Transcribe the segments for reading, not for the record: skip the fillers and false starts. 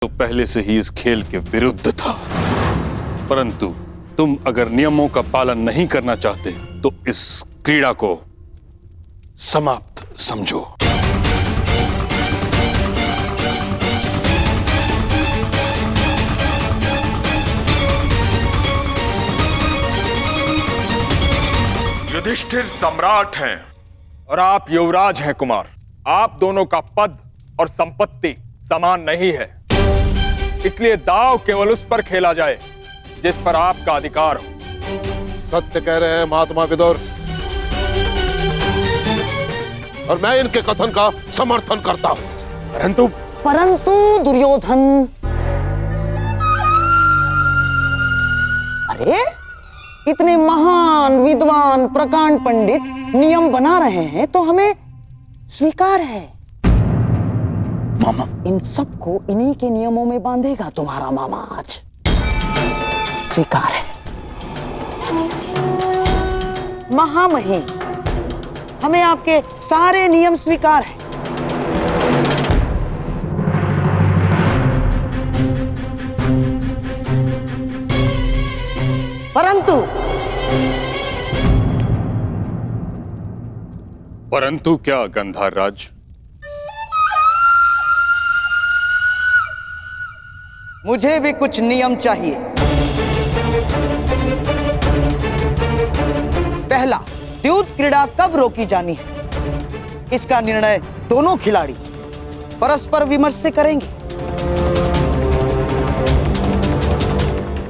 तो पहले से ही इस खेल के विरुद्ध था, परंतु तुम अगर नियमों का पालन नहीं करना चाहते तो इस क्रीड़ा को समाप्त समझो। युधिष्ठिर सम्राट हैं और आप युवराज हैं कुमार। आप दोनों का पद और संपत्ति समान नहीं है, इसलिए दांव केवल उस पर खेला जाए जिस पर आपका अधिकार हो। सत्य कह रहे हैं महात्मा विदुर, और मैं इनके कथन का समर्थन करता हूं। परंतु दुर्योधन, अरे इतने महान विद्वान प्रकांड पंडित नियम बना रहे हैं तो हमें स्वीकार है। मामा इन सबको इन्हीं के नियमों में बांधेगा तुम्हारा मामा आज। स्वीकार है। महामहिम, हमें आपके सारे नियम स्वीकार है। परंतु क्या गंधार राज? मुझे भी कुछ नियम चाहिए। पहला, द्यूत क्रीड़ा कब रोकी जानी है, इसका निर्णय दोनों खिलाड़ी परस्पर विमर्श से करेंगे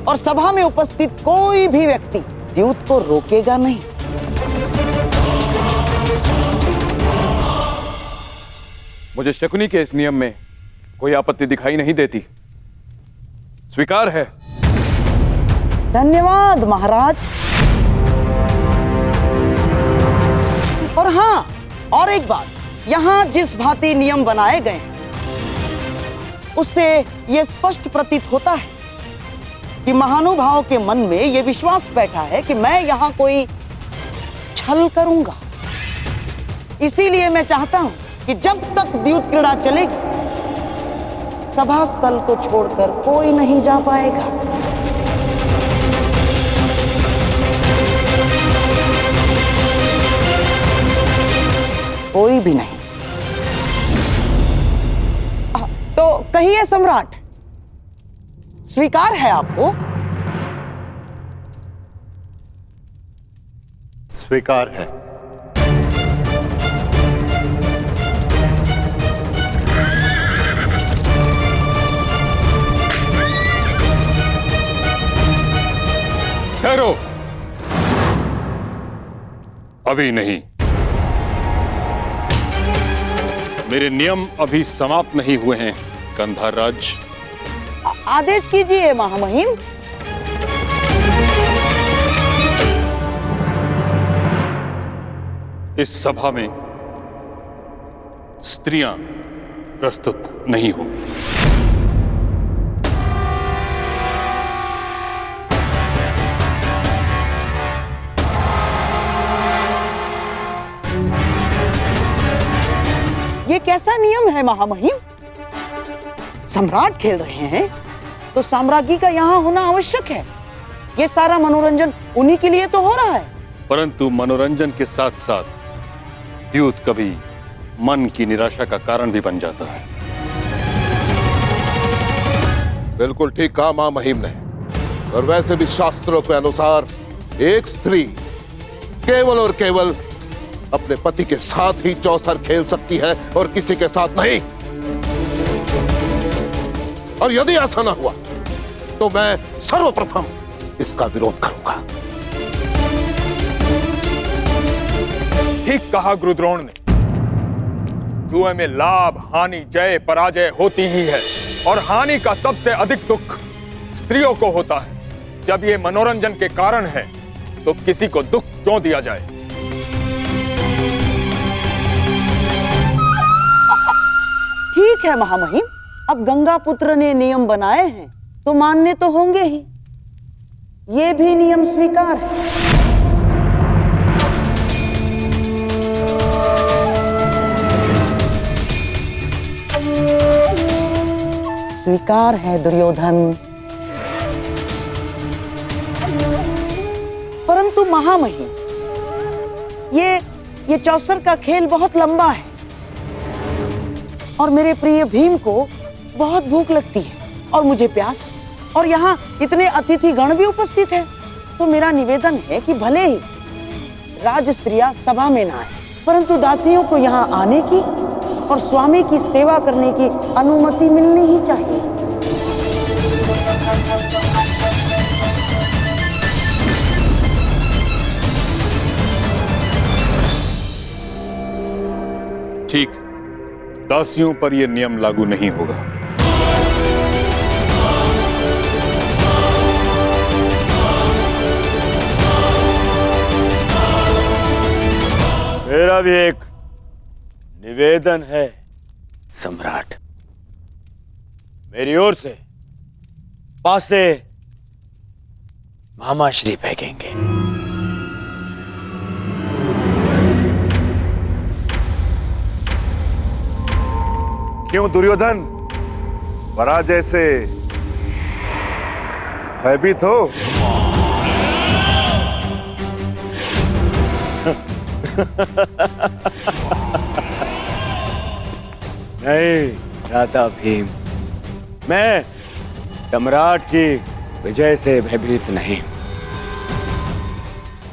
और सभा में उपस्थित कोई भी व्यक्ति द्यूत को रोकेगा नहीं। मुझे शकुनी के इस नियम में कोई आपत्ति दिखाई नहीं देती। स्वीकार है। धन्यवाद महाराज। और हाँ, और एक बात, यहाँ जिस भांति नियम बनाए गए उससे यह स्पष्ट प्रतीत होता है कि महानुभावों के मन में यह विश्वास बैठा है कि मैं यहाँ कोई छल करूंगा। इसीलिए मैं चाहता हूं कि जब तक द्यूत क्रीड़ा चलेगी, सभा स्थल को छोड़कर कोई नहीं जा पाएगा। कोई भी नहीं। तो कहिए सम्राट, स्वीकार है आपको? स्वीकार है। ठहरो, अभी नहीं। मेरे नियम अभी समाप्त नहीं हुए हैं गंधार राज। आदेश कीजिए महामहिम। इस सभा में स्त्रियां प्रस्तुत नहीं होंगी। ये कैसा नियम है महामहिम? सम्राट खेल रहे हैं तो साम्राज्ञी का यहाँ होना आवश्यक है। ये सारा मनोरंजन उन्हीं के लिए तो हो रहा है। परंतु मनोरंजन के साथ साथ द्यूत कभी मन की निराशा का कारण भी बन जाता है। बिल्कुल ठीक कहा मां महिम ने। और वैसे भी शास्त्रों के अनुसार एक स्त्री केवल और केवल अपने पति के साथ ही चौसर खेल सकती है और किसी के साथ नहीं। और यदि ऐसा ना हुआ तो मैं सर्वप्रथम इसका विरोध करूंगा। ठीक कहा गुरुद्रोण ने। जुए में लाभ, हानि, जय, पराजय होती ही है और हानि का सबसे अधिक दुख स्त्रियों को होता है। जब ये मनोरंजन के कारण है तो किसी को दुख क्यों दिया जाए? ठीक है महामहिम, अब गंगा पुत्र ने नियम बनाए हैं तो मानने तो होंगे ही। ये भी नियम स्वीकार है। स्वीकार है दुर्योधन। परंतु महामहिम, ये चौसर का खेल बहुत लंबा है और मेरे प्रिय भीम को बहुत भूख लगती है और मुझे प्यास, और यहाँ इतने अतिथि गण भी उपस्थित हैं। तो मेरा निवेदन है कि भले ही राजस्त्रियां सभा में ना आए, परंतु दासियों को यहाँ आने की और स्वामी की सेवा करने की अनुमति मिलनी ही चाहिए। ठीक, दासियों पर यह नियम लागू नहीं होगा। मेरा भी एक निवेदन है सम्राट। मेरी ओर से पासे मामाश्री फेंकेंगे। क्यों दुर्योधन, पराजय से भयभीत हो? नहीं राधा भीम, मैं सम्राट की विजय से भयभीत नहीं,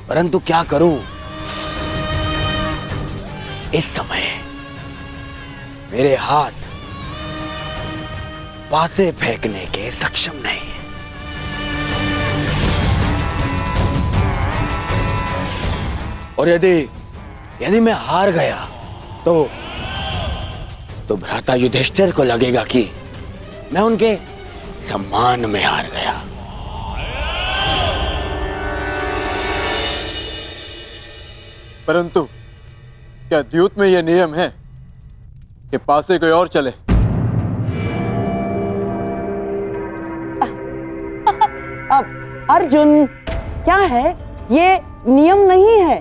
परंतु क्या करूं, इस समय मेरे हाथ पासे फेंकने के सक्षम नहीं है। और यदि मैं हार गया तो भ्राता युधिष्ठिर को लगेगा कि मैं उनके सम्मान में हार गया। परंतु क्या द्यूत में यह नियम है कि पासे कोई और चले? अब अर्जुन, क्या है, ये नियम नहीं है,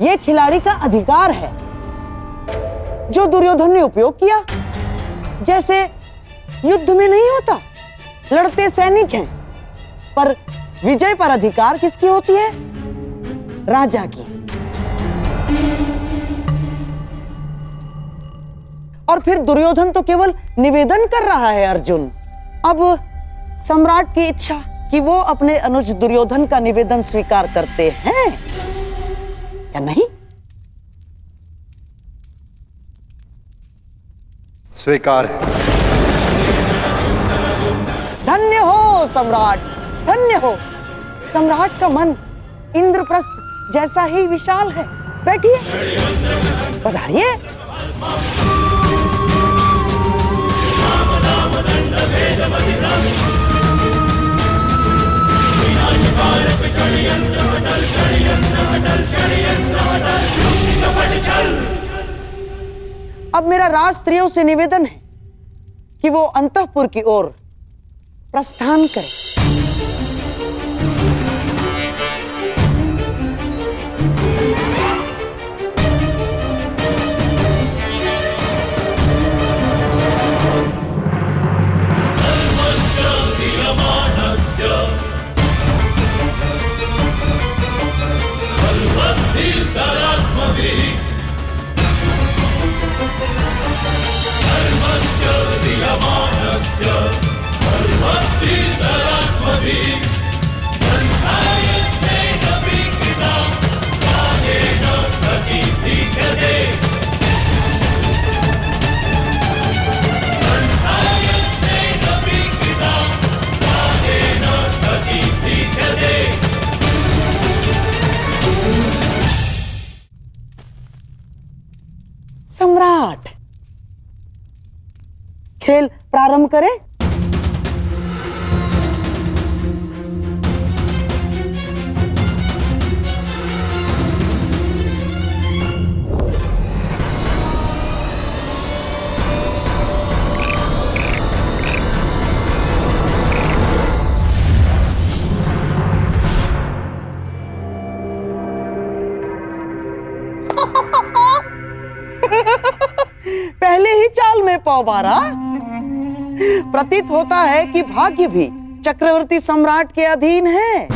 ये खिलाड़ी का अधिकार है जो दुर्योधन ने उपयोग किया। जैसे युद्ध में नहीं होता, लड़ते सैनिक हैं, पर विजय पर अधिकार किसकी होती है? राजा की। और फिर दुर्योधन तो केवल निवेदन कर रहा है अर्जुन। अब सम्राट की इच्छा कि वो अपने अनुज दुर्योधन का निवेदन स्वीकार करते हैं या नहीं? स्वीकार है। धन्य हो सम्राट, धन्य हो। सम्राट का मन इंद्रप्रस्थ जैसा ही विशाल है। बैठिए, पधारिए। अब मेरा राज स्त्रियों से निवेदन है कि वो अंतःपुर की ओर प्रस्थान करें। सम्राट, खेल प्रारंभ करें। पहले ही चाल में पौ मारा। प्रतीत होता है कि भाग्य भी चक्रवर्ती सम्राट के अधीन है।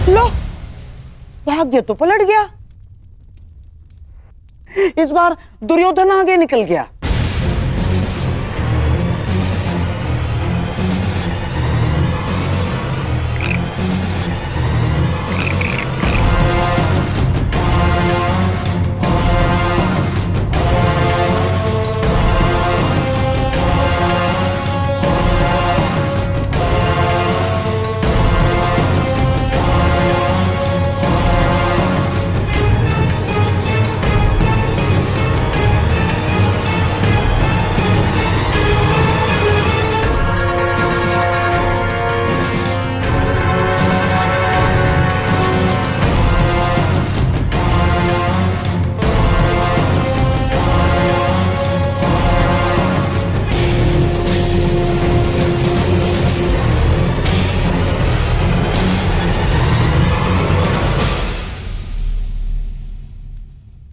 लो, भाग्य तो पलट गया। इस बार दुर्योधन आगे निकल गया।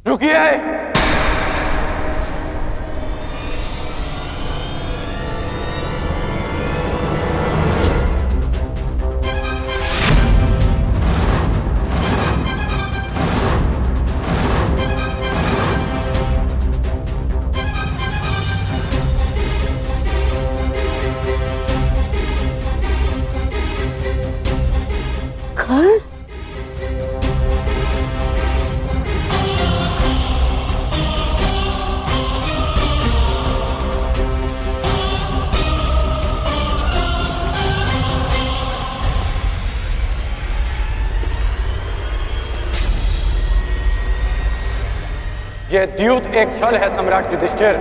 रुकिए। कर्ण? ये द्यूत एक छल है सम्राट युधिष्ठिर।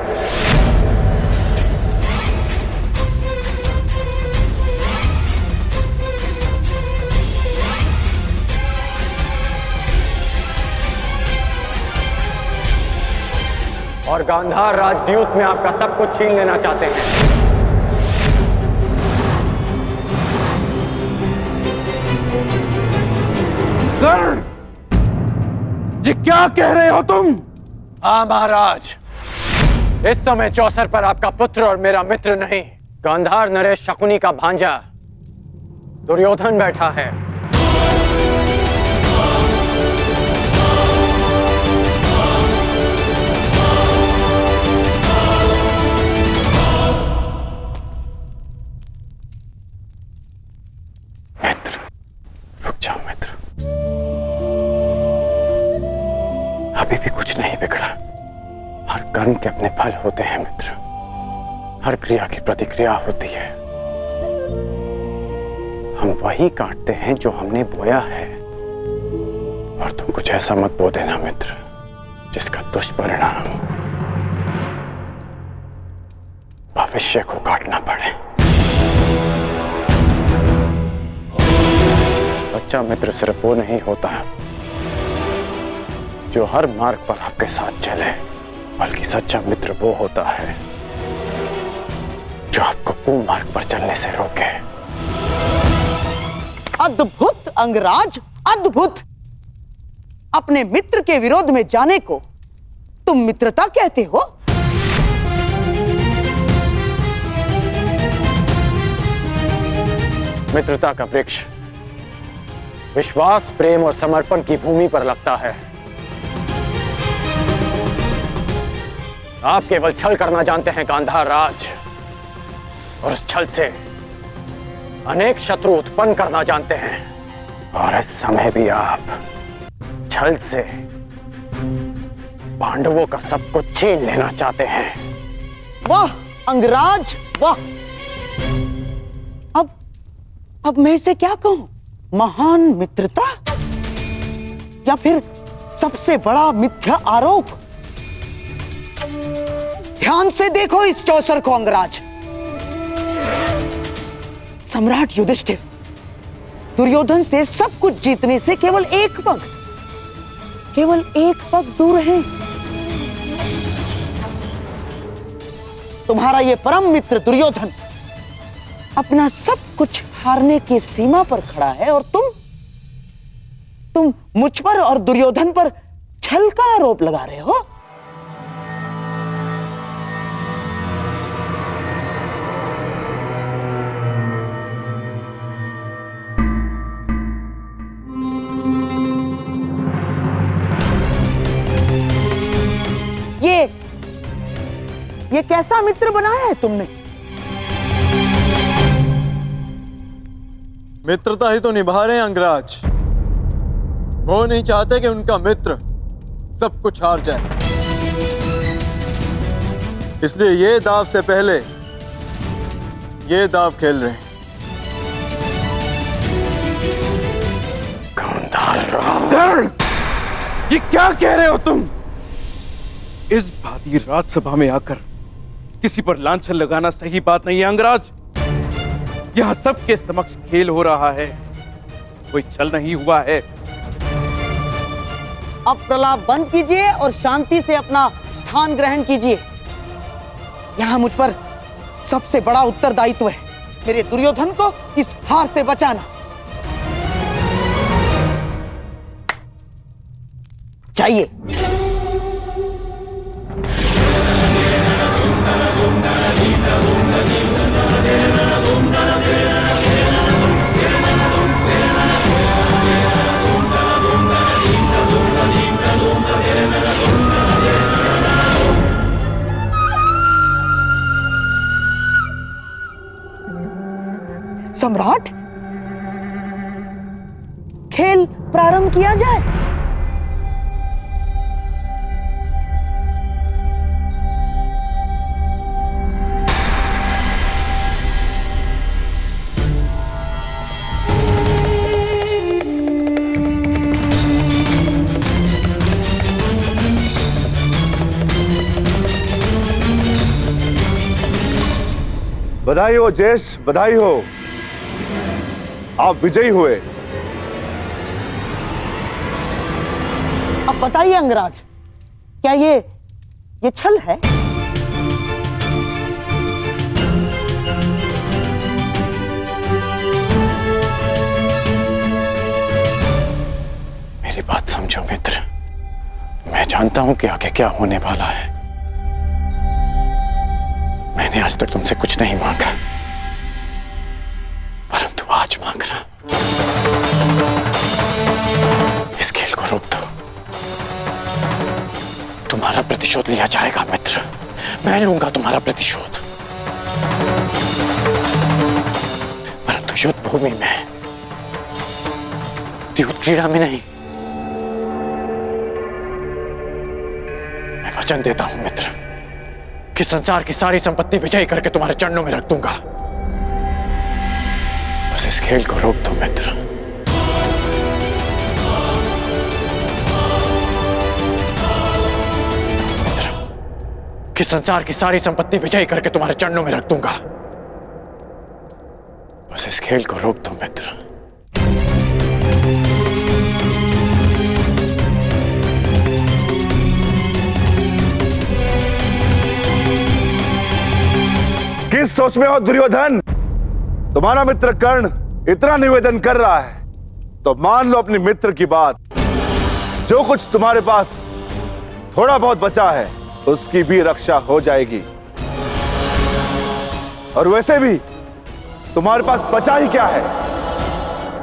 और गांधार राजद्यूत में आपका सब कुछ छीन लेना चाहते हैं। कर्ण, ये क्या कह रहे हो तुम? हाँ महाराज, इस समय चौसर पर आपका पुत्र और मेरा मित्र नहीं, गांधार नरेश शकुनी का भांजा दुर्योधन बैठा है। मित्र, रुक जाओ मित्र, अभी भी कुछ नहीं बिगड़ा। हर कर्म के अपने फल होते हैं मित्र, हर क्रिया की प्रतिक्रिया होती है। हम वही काटते हैं जो हमने बोया है। और तुम कुछ ऐसा मत बो देना मित्र जिसका दुष्परिणाम भविष्य को काटना पड़े। सच्चा मित्र सिर्फ वो नहीं होता जो हर मार्ग पर आपके साथ चले, बल्कि सच्चा मित्र वो होता है जो आपको कुमार्ग पर चलने से रोके। अद्भुत अंगराज, अद्भुत। अपने मित्र के विरोध में जाने को तुम मित्रता कहते हो? मित्रता का वृक्ष विश्वास, प्रेम और समर्पण की भूमि पर लगता है। आप केवल छल करना जानते हैं गांधार राज, और उस छल से अनेक शत्रु उत्पन्न करना जानते हैं। और इस समय भी आप छल से पांडवों का सब कुछ छीन लेना चाहते हैं। वाह अंगराज, वाह। अब मैं इसे क्या कहूं? महान मित्रता या फिर सबसे बड़ा मिथ्या आरोप? ध्यान से देखो इस चौसर को अंगराज। सम्राट युधिष्ठिर दुर्योधन से सब कुछ जीतने से केवल एक पग केवल एक पग दूर हैं। तुम्हारा ये परम मित्र दुर्योधन अपना सब कुछ हारने की सीमा पर खड़ा है और तुम मुझ पर और दुर्योधन पर छल का आरोप लगा रहे हो। ये कैसा मित्र बनाया है तुमने? मित्रता ही तो निभा रहे हैं अंगराज। वो नहीं चाहते कि उनका मित्र सब कुछ हार जाए, इसलिए ये दाव से पहले ये दाव खेल रहे हैं। ये क्या कह रहे हो तुम? इस भांति राजसभा में आकर किसी पर लांछन लगाना सही बात नहीं है अंगराज। यहां सबके समक्ष खेल हो रहा है, कोई छल नहीं हुआ है। अब प्रलाप बंद कीजिए और शांति से अपना स्थान ग्रहण कीजिए। यहां मुझ पर सबसे बड़ा उत्तरदायित्व है मेरे दुर्योधन को इस हार से बचाना। चाहिए सम्राट, खेल प्रारंभ किया जाए। बधाई हो जयेश, बधाई हो, आप विजयी हुए। अब बताइए अंगराज, क्या ये छल है? मेरी बात समझो मित्र, मैं जानता हूं कि आगे क्या होने वाला है। मैंने आज तक तुमसे कुछ नहीं मांगा, परंतु आज मांग रहा। इस खेल को रोक दो, तुम्हारा प्रतिशोध लिया जाएगा मित्र। मैं लूंगा तुम्हारा प्रतिशोध, परंतु युद्ध भूमि में, युद्ध क्रीड़ा में नहीं। मैं वचन देता हूं मित्र कि संसार की सारी संपत्ति विजयी करके तुम्हारे चरणों में रख दूंगा। बस इस खेल को रोक दो मित्र। मित्र, कि संसार की सारी संपत्ति विजयी करके तुम्हारे चरणों में रख दूंगा। बस इस खेल को रोक दो मित्र। किस सोच में हो दुर्योधन? तुम्हारा मित्र कर्ण इतना निवेदन कर रहा है तो मान लो अपने मित्र की बात। जो कुछ तुम्हारे पास थोड़ा बहुत बचा है उसकी भी रक्षा हो जाएगी। और वैसे भी तुम्हारे पास बचा ही क्या है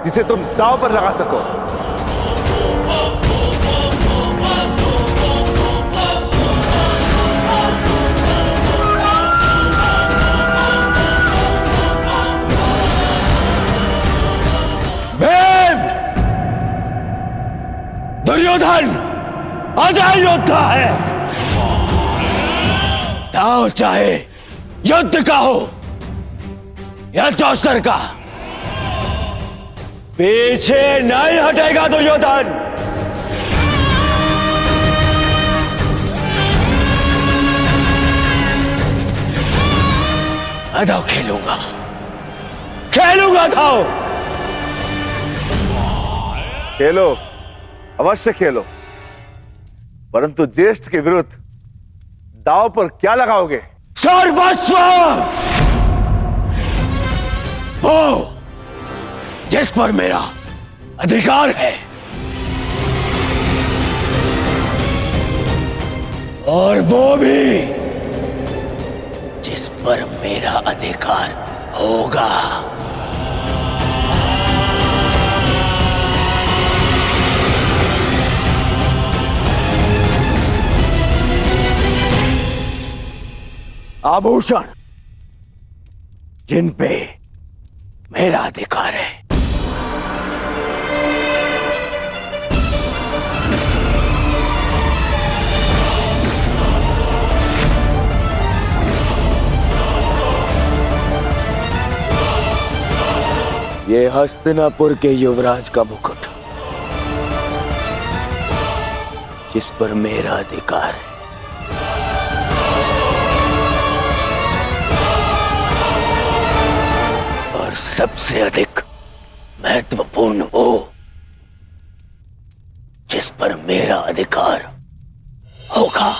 जिसे तुम दांव पर लगा सको? दुर्योधन अजय योद्धा है। दांव चाहे युद्ध का हो या चौस्तर का, पीछे नहीं हटेगा दुर्योधन। मैं दांव खेलूंगा, खेलूंगा दांव। खेलो, अवश्य खेलो, परंतु ज्येष्ठ के विरुद्ध दांव पर क्या लगाओगे? सर्वस्व, वो जिस पर मेरा अधिकार है और वो भी जिस पर मेरा अधिकार होगा। आभूषण जिन पे मेरा अधिकार है। ये हस्तिनापुर के युवराज का मुकुट जिस पर मेरा अधिकार है। और सबसे अधिक महत्वपूर्ण वो जिस पर मेरा अधिकार होगा।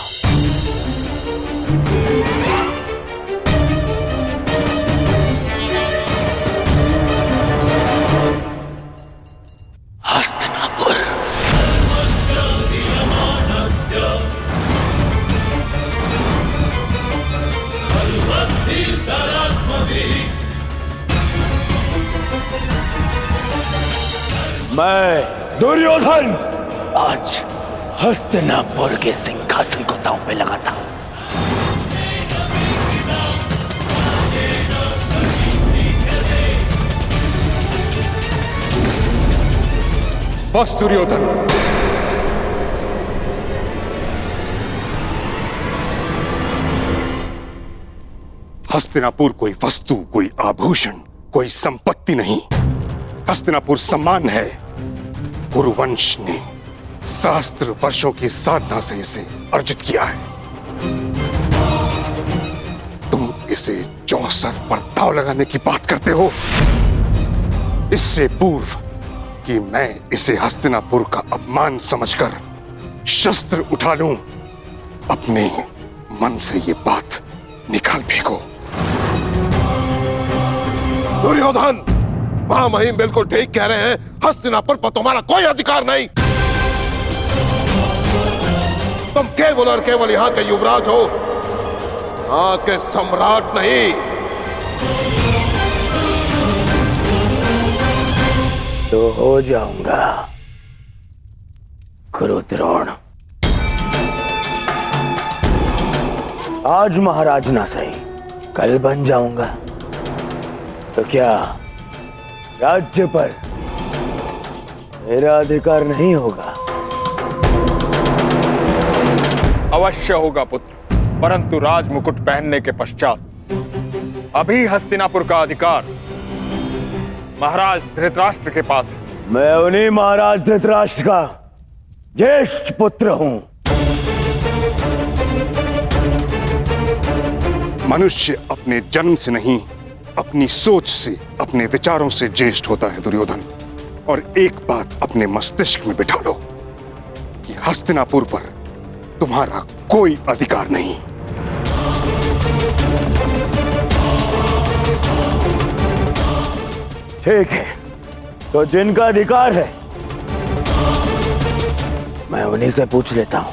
हस्तिनापुर। मैं दुर्योधन आज हस्तिनापुर के सिंहासन को दांव पे लगाता हूं। बस दुर्योधन, हस्तिनापुर कोई वस्तु, कोई आभूषण, कोई संपत्ति नहीं। हस्तिनापुर सम्मान है। कुरुवंश ने सहस्त्र वर्षों की साधना से इसे अर्जित किया है। तुम इसे चौसर पर दांव लगाने की बात करते हो। इससे पूर्व कि मैं इसे हस्तिनापुर का अपमान समझकर शस्त्र उठा लूं, अपने मन से ये बात निकाल फेंको। दुर्योधन, महामहिम बिल्कुल ठीक कह रहे हैं। हस्तिनापुर पर तुम्हारा कोई अधिकार नहीं। तुम केवल और केवल यहां के युवराज हो, यहां के सम्राट नहीं। तो हो जाऊंगा कुरुद्रोण। आज महाराज ना सही, कल बन जाऊंगा। तो क्या राज्य पर मेरा अधिकार नहीं होगा? अवश्य होगा पुत्र, परंतु राज मुकुट पहनने के पश्चात अभी हस्तिनापुर का अधिकार महाराज धृतराष्ट्र के पास है। मैं उन्हीं महाराज धृतराष्ट्र का ज्येष्ठ पुत्र हूं। मनुष्य अपने जन्म से नहीं, अपनी सोच से, अपने विचारों से ज्येष्ठ होता है दुर्योधन। और एक बात अपने मस्तिष्क में बिठा लो कि हस्तिनापुर पर तुम्हारा कोई अधिकार नहीं। ठीक है, तो जिनका अधिकार है मैं उन्हीं से पूछ लेता हूं।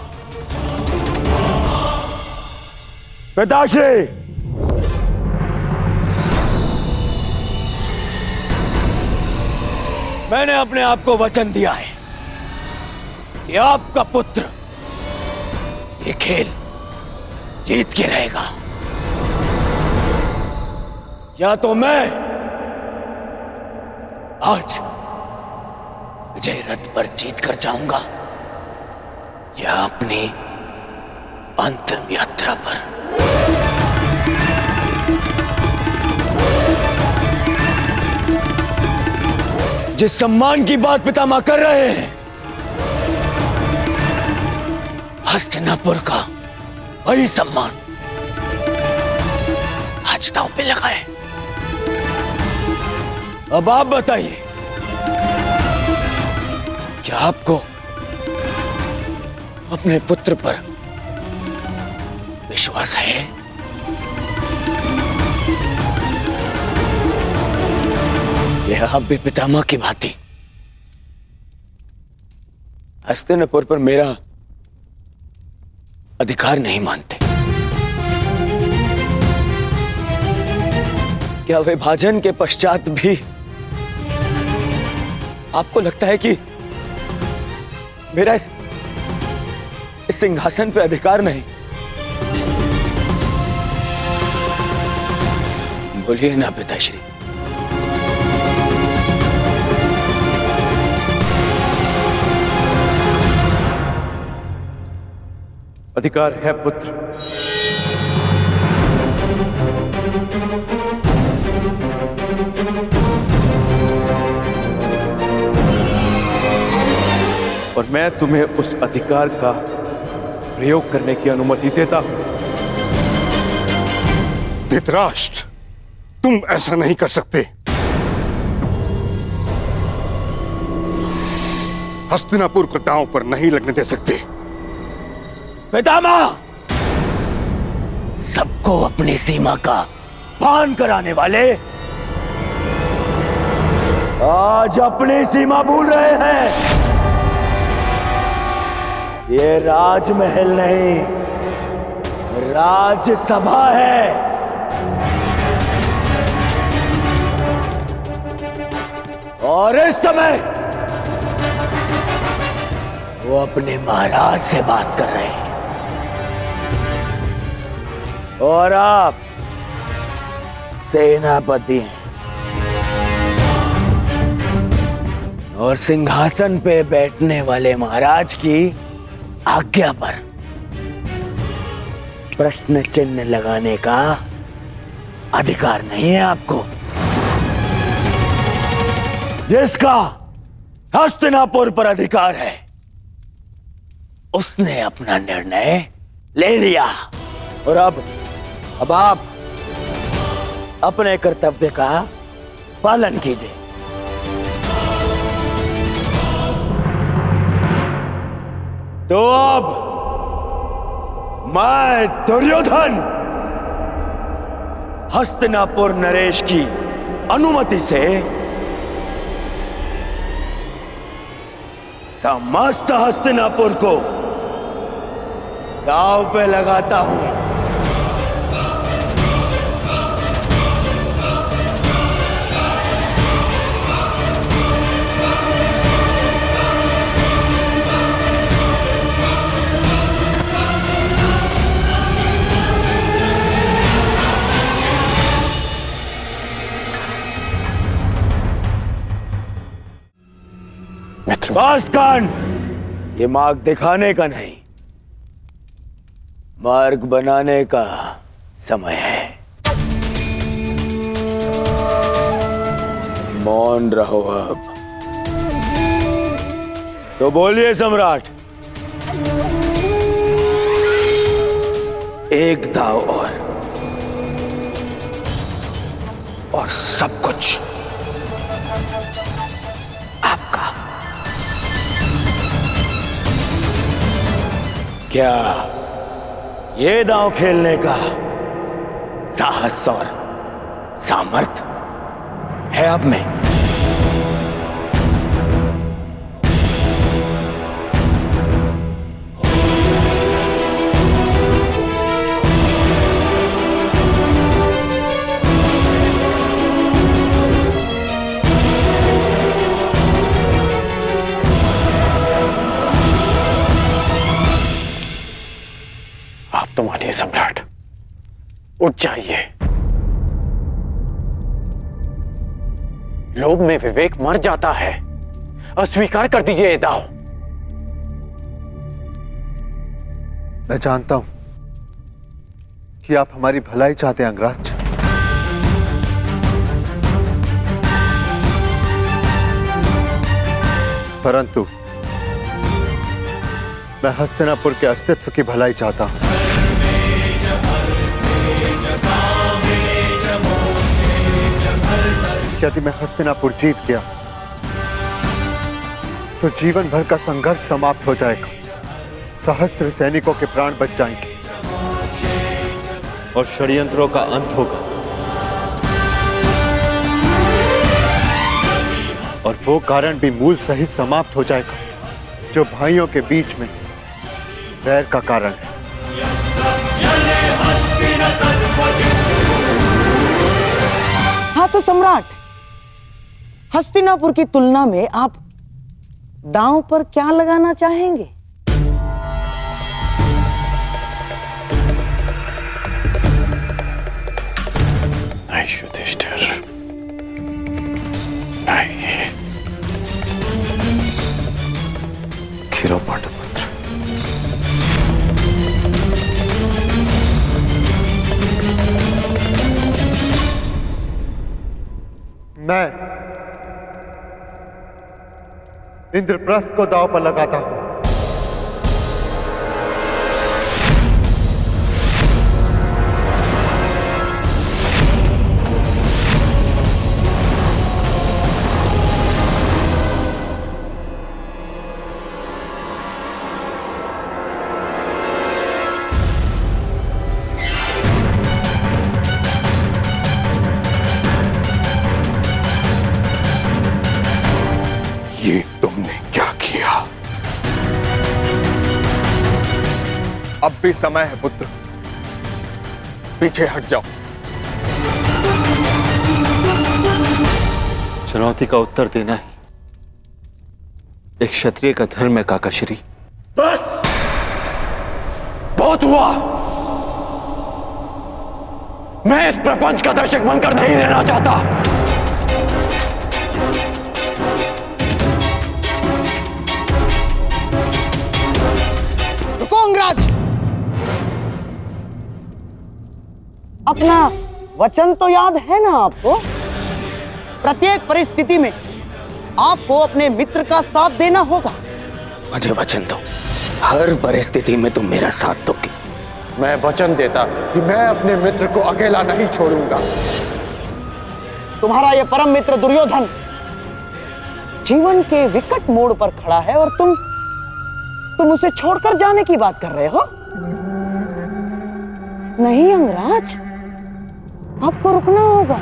पिताश्री, मैंने अपने आप को वचन दिया है कि आपका पुत्र ये खेल जीत के रहेगा। या तो मैं आज विजय रथ पर जीत कर जाऊंगा या अपनी अंतिम यात्रा पर। जिस सम्मान की बात पितामह कर रहे हैं, हस्तिनापुर का वही सम्मान आज दांव पे लगा है। अब आप बताइए, क्या आपको अपने पुत्र पर विश्वास है? यह आप भी पितामह की भांति हस्तिनापुर पर मेरा अधिकार नहीं मानते। क्या विभाजन के पश्चात भी आपको लगता है कि मेरा इस सिंहासन पे अधिकार नहीं? बोलिए ना पिताश्री। अधिकार है पुत्र। और मैं तुम्हें उस अधिकार का प्रयोग करने की अनुमति देता हूं। धृतराष्ट्र, तुम ऐसा नहीं कर सकते। हस्तिनापुर को दांव पर नहीं लगने दे सकते। पितामह, सबको अपनी सीमा का पान कराने वाले आज अपनी सीमा भूल रहे हैं। ये राजमहल नहीं, राजसभा है। और इस समय वो अपने महाराज से बात कर रहे हैं और आप सेनापति हैं और सिंहासन पे बैठने वाले महाराज की आज्ञा पर प्रश्न चिन्ह लगाने का अधिकार नहीं है आपको। जिसका हस्तिनापुर पर अधिकार है उसने अपना निर्णय ले लिया और अब आप अपने कर्तव्य का पालन कीजिए। तो अब मैं दुर्योधन हस्तिनापुर नरेश की अनुमति से समस्त हस्तिनापुर को दांव पे लगाता हूं। बासकान, ये मार्ग दिखाने का नहीं, मार्ग बनाने का समय है। मौन रहो अब। तो बोलिए सम्राट। एक दाव और सब कुछ आपका। क्या ये दांव खेलने का साहस और सामर्थ्य है आप में? तो मानिए सम्राट, उठ जाइए। लोभ में विवेक मर जाता है। अस्वीकार कर दीजिए ये दाव। मैं जानता हूं कि आप हमारी भलाई चाहते हैं अंगराज, परंतु मैं हस्तिनापुर के अस्तित्व की भलाई चाहता हूं। यदि मैं हस्तिनापुर जीत गया तो जीवन भर का संघर्ष समाप्त हो जाएगा। सहस्त्र सैनिकों के प्राण बच जाएंगे और षड्यंत्रों का अंत होगा। और वो कारण भी मूल सहित समाप्त हो जाएगा जो भाइयों के बीच में वैर का कारण है। हाँ तो सम्राट, हस्तिनापुर की तुलना में आप दांव पर क्या लगाना चाहेंगे? नहीं युधिष्ठिर, नहीं। खीरो पांडुपुत्र, मैं इंद्रप्रस्थ को दांव पर लगाता हूं। ये तुमने क्या किया? अब भी समय है पुत्र, पीछे हट जाओ। चुनौती का उत्तर देना ही एक क्षत्रिय का धर्म है काकाश्री। बस बहुत हुआ। मैं इस प्रपंच का दर्शक बनकर नहीं रहना चाहता। अपना वचन तो याद है ना आपको? प्रत्येक परिस्थिति में आपको अपने मित्र का साथ देना होगा। मुझे वचन दो, हर परिस्थिति में तुम मेरा साथ दोगे। मैं वचन देता कि मैं अपने मित्र को अकेला नहीं छोड़ूंगा। तुम्हारा यह परम मित्र दुर्योधन जीवन के विकट मोड़ पर खड़ा है और तुम उसे छोड़कर जाने की बात कर रहे हो? नहीं अंगराज, आपको रुकना होगा।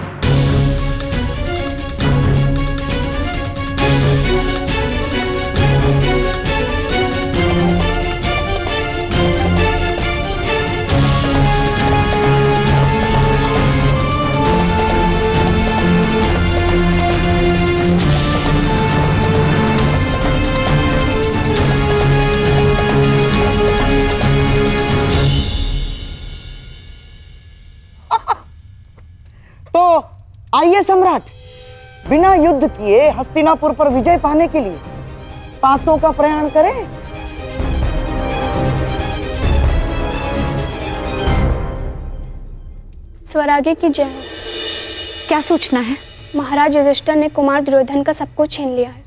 आइए सम्राट, बिना युद्ध किए हस्तिनापुर पर विजय पाने के लिए पासों का प्रयाण करें। स्वराज्य की जय हो। क्या सूचना है? महाराज युधिष्ठिर ने कुमार दुर्योधन का सब कुछ छीन लिया है।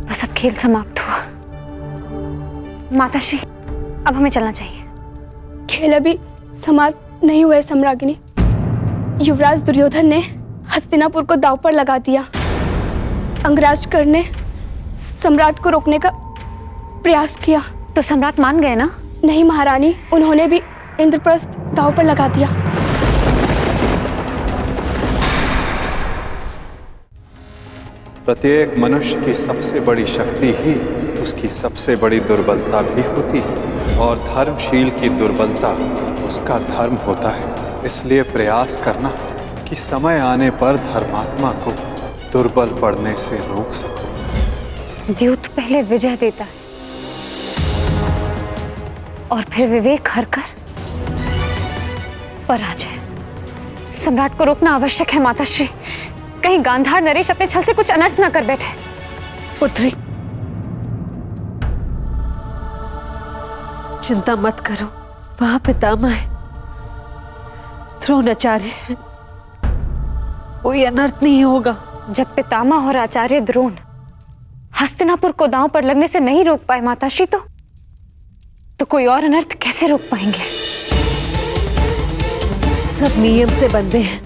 बस अब खेल समाप्त हुआ। माताश्री, अब हमें चलना चाहिए। खेल अभी समाप्त नहीं हुए सम्राज्ञी। युवराज दुर्योधन ने हस्तिनापुर को दांव पर लगा दिया। अंगराज कर ने सम्राट को रोकने का प्रयास किया। तो सम्राट मान गए ना? नहीं महारानी, उन्होंने भी इंद्रप्रस्थ दांव पर लगा दिया। प्रत्येक मनुष्य की सबसे बड़ी शक्ति ही उसकी सबसे बड़ी दुर्बलता भी होती है और धर्मशील की दुर्बलता उसका धर्म होता है। इसलिए प्रयास करना कि समय आने पर धर्मात्मा को दुर्बल पड़ने से रोक सको। द्यूत पहले विजय देता है और फिर विवेक हरकर पराजय। सम्राट को रोकना आवश्यक है माताश्री, कहीं गांधार नरेश अपने छल से कुछ अनर्थ न कर बैठे। पुत्री, चिंता मत करो, वहां पितामह है, द्रोणाचार्य है, कोई अनर्थ नहीं होगा। जब पितामह और आचार्य द्रोण हस्तिनापुर को दांव पर लगने से नहीं रोक पाए माताश्री, तो कोई और अनर्थ कैसे रोक पाएंगे? सब नियम से बंधे हैं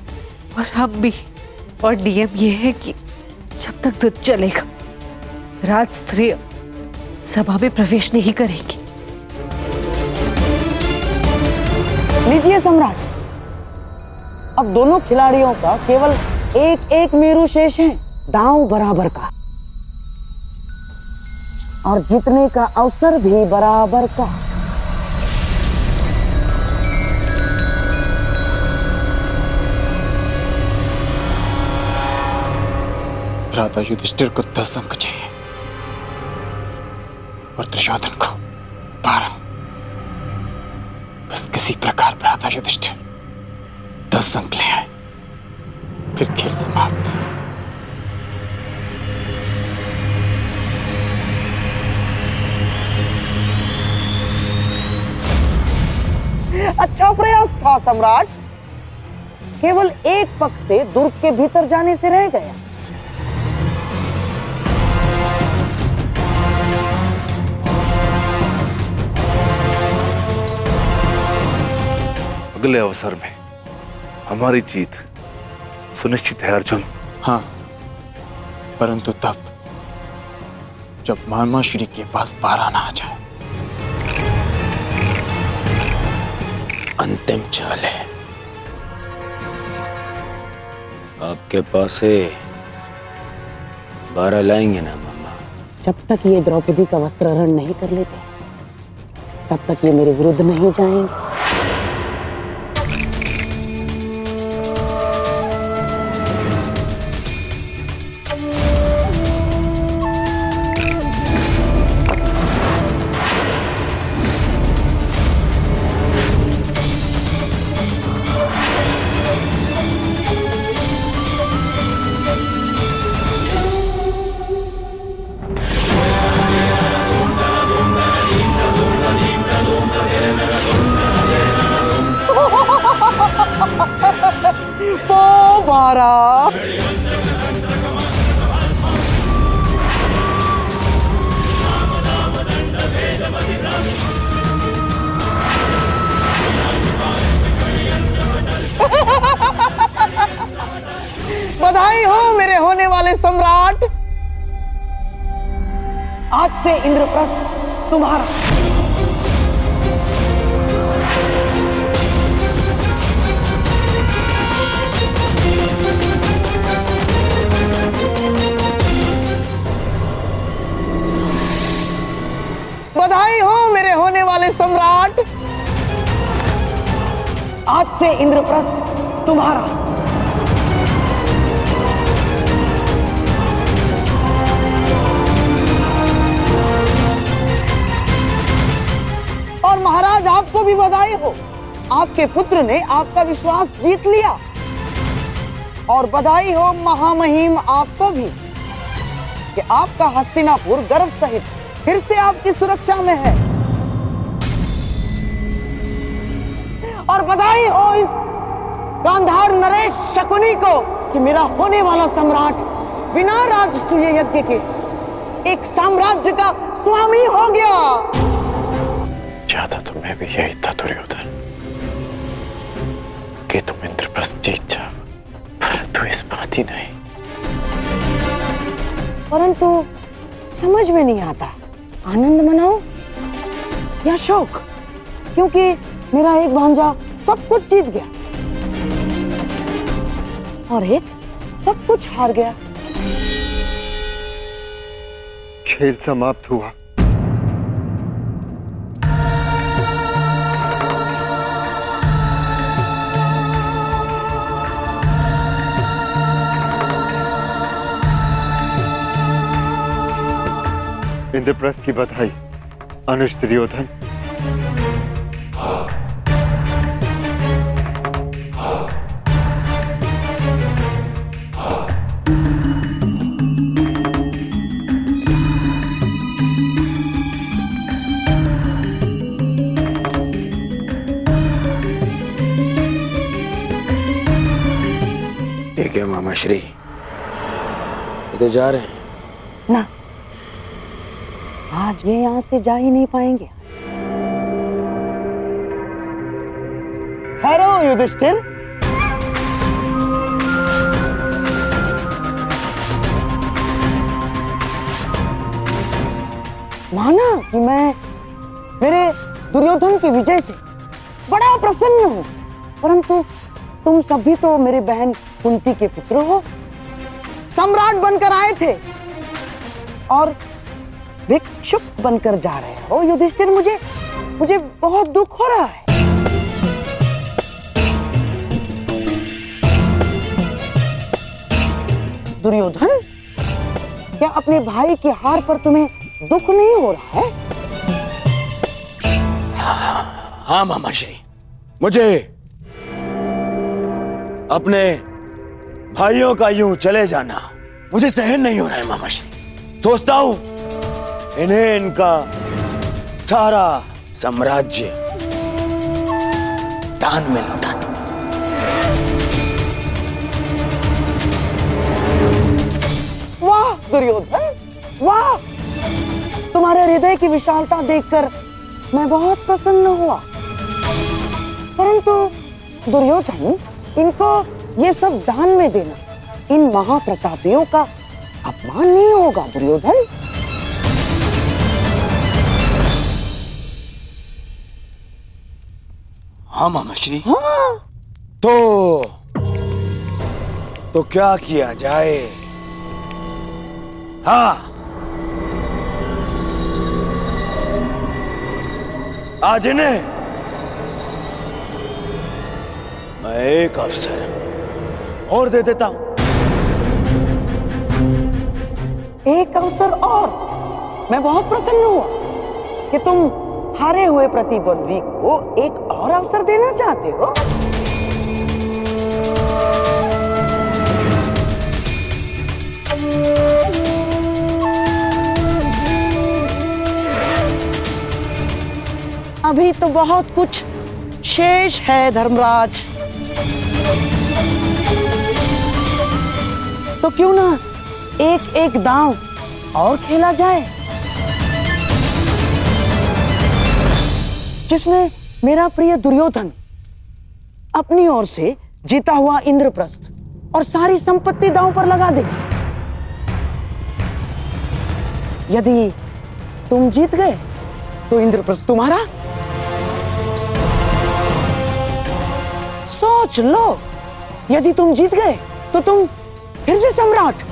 और हम भी। और नियम यह है कि जब तक युद्ध चलेगा राजस्त्री सभा में प्रवेश नहीं करेंगी। लीजिए सम्राट, अब दोनों खिलाड़ियों का केवल एक एक मेरू शेष है, दांव बराबर का, और जीतने का अवसर भी बराबर का। भ्राता युधिष्ठिर को 10 अंक चाहिए और दुर्योधन को 12। बस किसी प्रकार भ्राता युधिष्ठिर 10 अंक ले आए, फिर खेल समाप्त। अच्छा प्रयास था सम्राट, केवल एक पग से दुर्ग के भीतर जाने से रह गया। अगले अवसर में हमारी जीत सुनिश्चित है अर्जुन। हाँ, परंतु तब जब मामा श्री के पास 12 ना आ जाए। अंतिम चाल है, आपके पास से 12 लाएंगे ना मामा? जब तक ये द्रौपदी का वस्त्रहरण नहीं कर लेते, तब तक ये मेरे विरुद्ध नहीं जाएंगे। बधाई हो मेरे होने वाले सम्राट, आज से इंद्रप्रस्थ तुम्हारा। बधाई हो मेरे होने वाले सम्राट, आज से इंद्रप्रस्थ तुम्हारा। और महाराज आपको भी बधाई हो, आपके पुत्र ने आपका विश्वास जीत लिया। और बधाई हो महामहिम आपको भी कि आपका हस्तिनापुर गर्व सहित फिर से आपकी सुरक्षा में है। और बधाई हो इस गांधार नरेश शकुनी को कि मेरा होने वाला सम्राट बिना राजसूय यज्ञ के एक साम्राज्य का स्वामी हो गया। चाहता तो मैं भी यही था दुर्योधन, कि तुम इंद्रप्रस्थ जीत जाओ, परंतु इस बात ही नहीं। परंतु समझ में नहीं आता, आनंद मनाऊं या शोक, क्योंकि मेरा एक भांजा सब कुछ जीत गया और एक सब कुछ हार गया। खेल समाप्त हुआ। इंद्रप्रस्थ की बधाई अनुज दुर्योधन। ठीक है मामा श्री, तो जा रहे हैं ना, आज ये यहां से जा ही नहीं पाएंगे। ठहरो युधिष्ठिर, माना कि मैं मेरे दुर्योधन की विजय से बड़ा प्रसन्न हूं, परंतु तुम सब भी तो मेरे बहन कुंती के पुत्र हो, सम्राट बनकर आए थे और भिक्षुक बनकर जा रहे हो। युधिष्ठिर, मुझे बहुत दुख हो रहा है। दुर्योधन, क्या अपने भाई की हार पर तुम्हें दुख नहीं हो रहा है? हाँ मामाश्री, मुझे अपने भाइयों का यूं चले जाना मुझे सहन नहीं हो रहा है मामाश्री। सोचता हूं इन्हें इनका सारा साम्राज्य दान में लौटा दूं। वाह दुर्योधन, वाह! तुम्हारे हृदय की विशालता देखकर मैं बहुत प्रसन्न हुआ। परंतु दुर्योधन, इनको ये सब दान में देना इन महाप्रतापियों का अपमान नहीं होगा दुर्योधन? हाँ मामाश्री। हाँ। तो क्या किया जाए? हाँ, आज इन्हें मैं एक अवसर और दे देता हूं। एक अवसर और? मैं बहुत प्रसन्न हुआ कि तुम हारे हुए प्रतिद्वंद्वी को एक और अवसर देना चाहते हो। अभी तो बहुत कुछ शेष है धर्मराज, तो क्यों ना एक एक दांव और खेला जाए, जिसमें मेरा प्रिय दुर्योधन अपनी ओर से जीता हुआ इंद्रप्रस्थ और सारी संपत्ति दांव पर लगा दे। यदि तुम जीत गए तो इंद्रप्रस्थ तुम्हारा। सोच लो, यदि तुम जीत गए तो तुम फिर से सम्राट।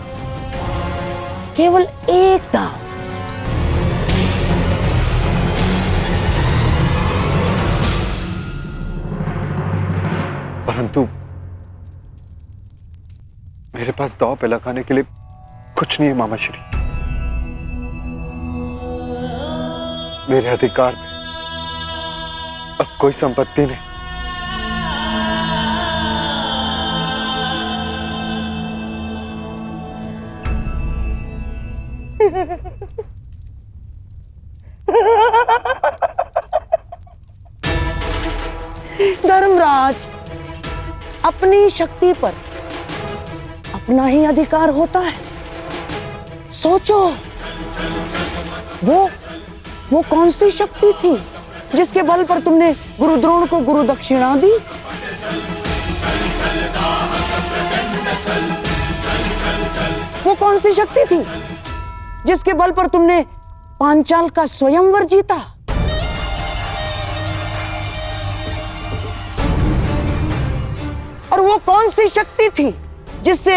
केवल एक दांव। परंतु मेरे पास दांव पे लगाने के लिए कुछ नहीं है मामाश्री। मेरे अधिकार में अब कोई संपत्ति नहीं। धर्मराज, अपनी शक्ति पर अपना ही अधिकार होता है। सोचो, वो कौन सी शक्ति थी जिसके बल पर तुमने गुरु द्रोण को गुरु दक्षिणा दी? वो कौन सी शक्ति थी जिसके बल पर तुमने पांचाल का स्वयंवर जीता? और वो कौन सी शक्ति थी जिससे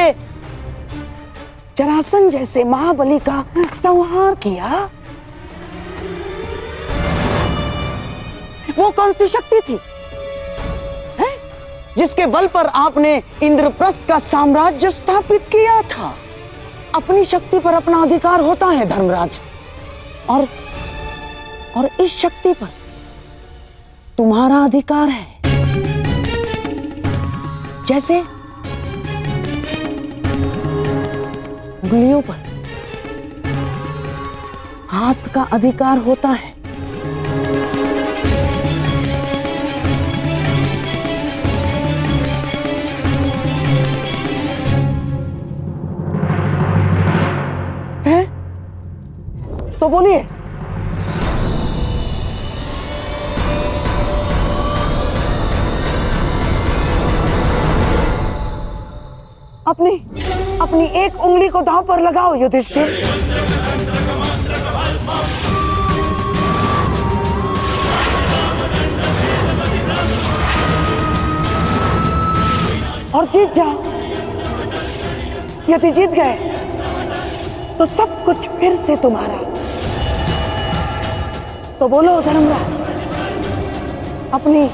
जरासंध जैसे महाबली का संहार किया? वो कौन सी शक्ति थी जिसके बल पर आपने इंद्रप्रस्थ का साम्राज्य स्थापित किया था? अपनी शक्ति पर अपना अधिकार होता है धर्मराज, और इस शक्ति पर तुम्हारा अधिकार है। जैसे उंगलियों पर हाथ का अधिकार होता है, तो बोलिए। अपनी एक उंगली को दांव पर लगाओ युधिष्ठिर। जीत जाओ। यदि जीत गए तो सब कुछ फिर से तुम्हारा। तो बोलो धर्मराज, अपनी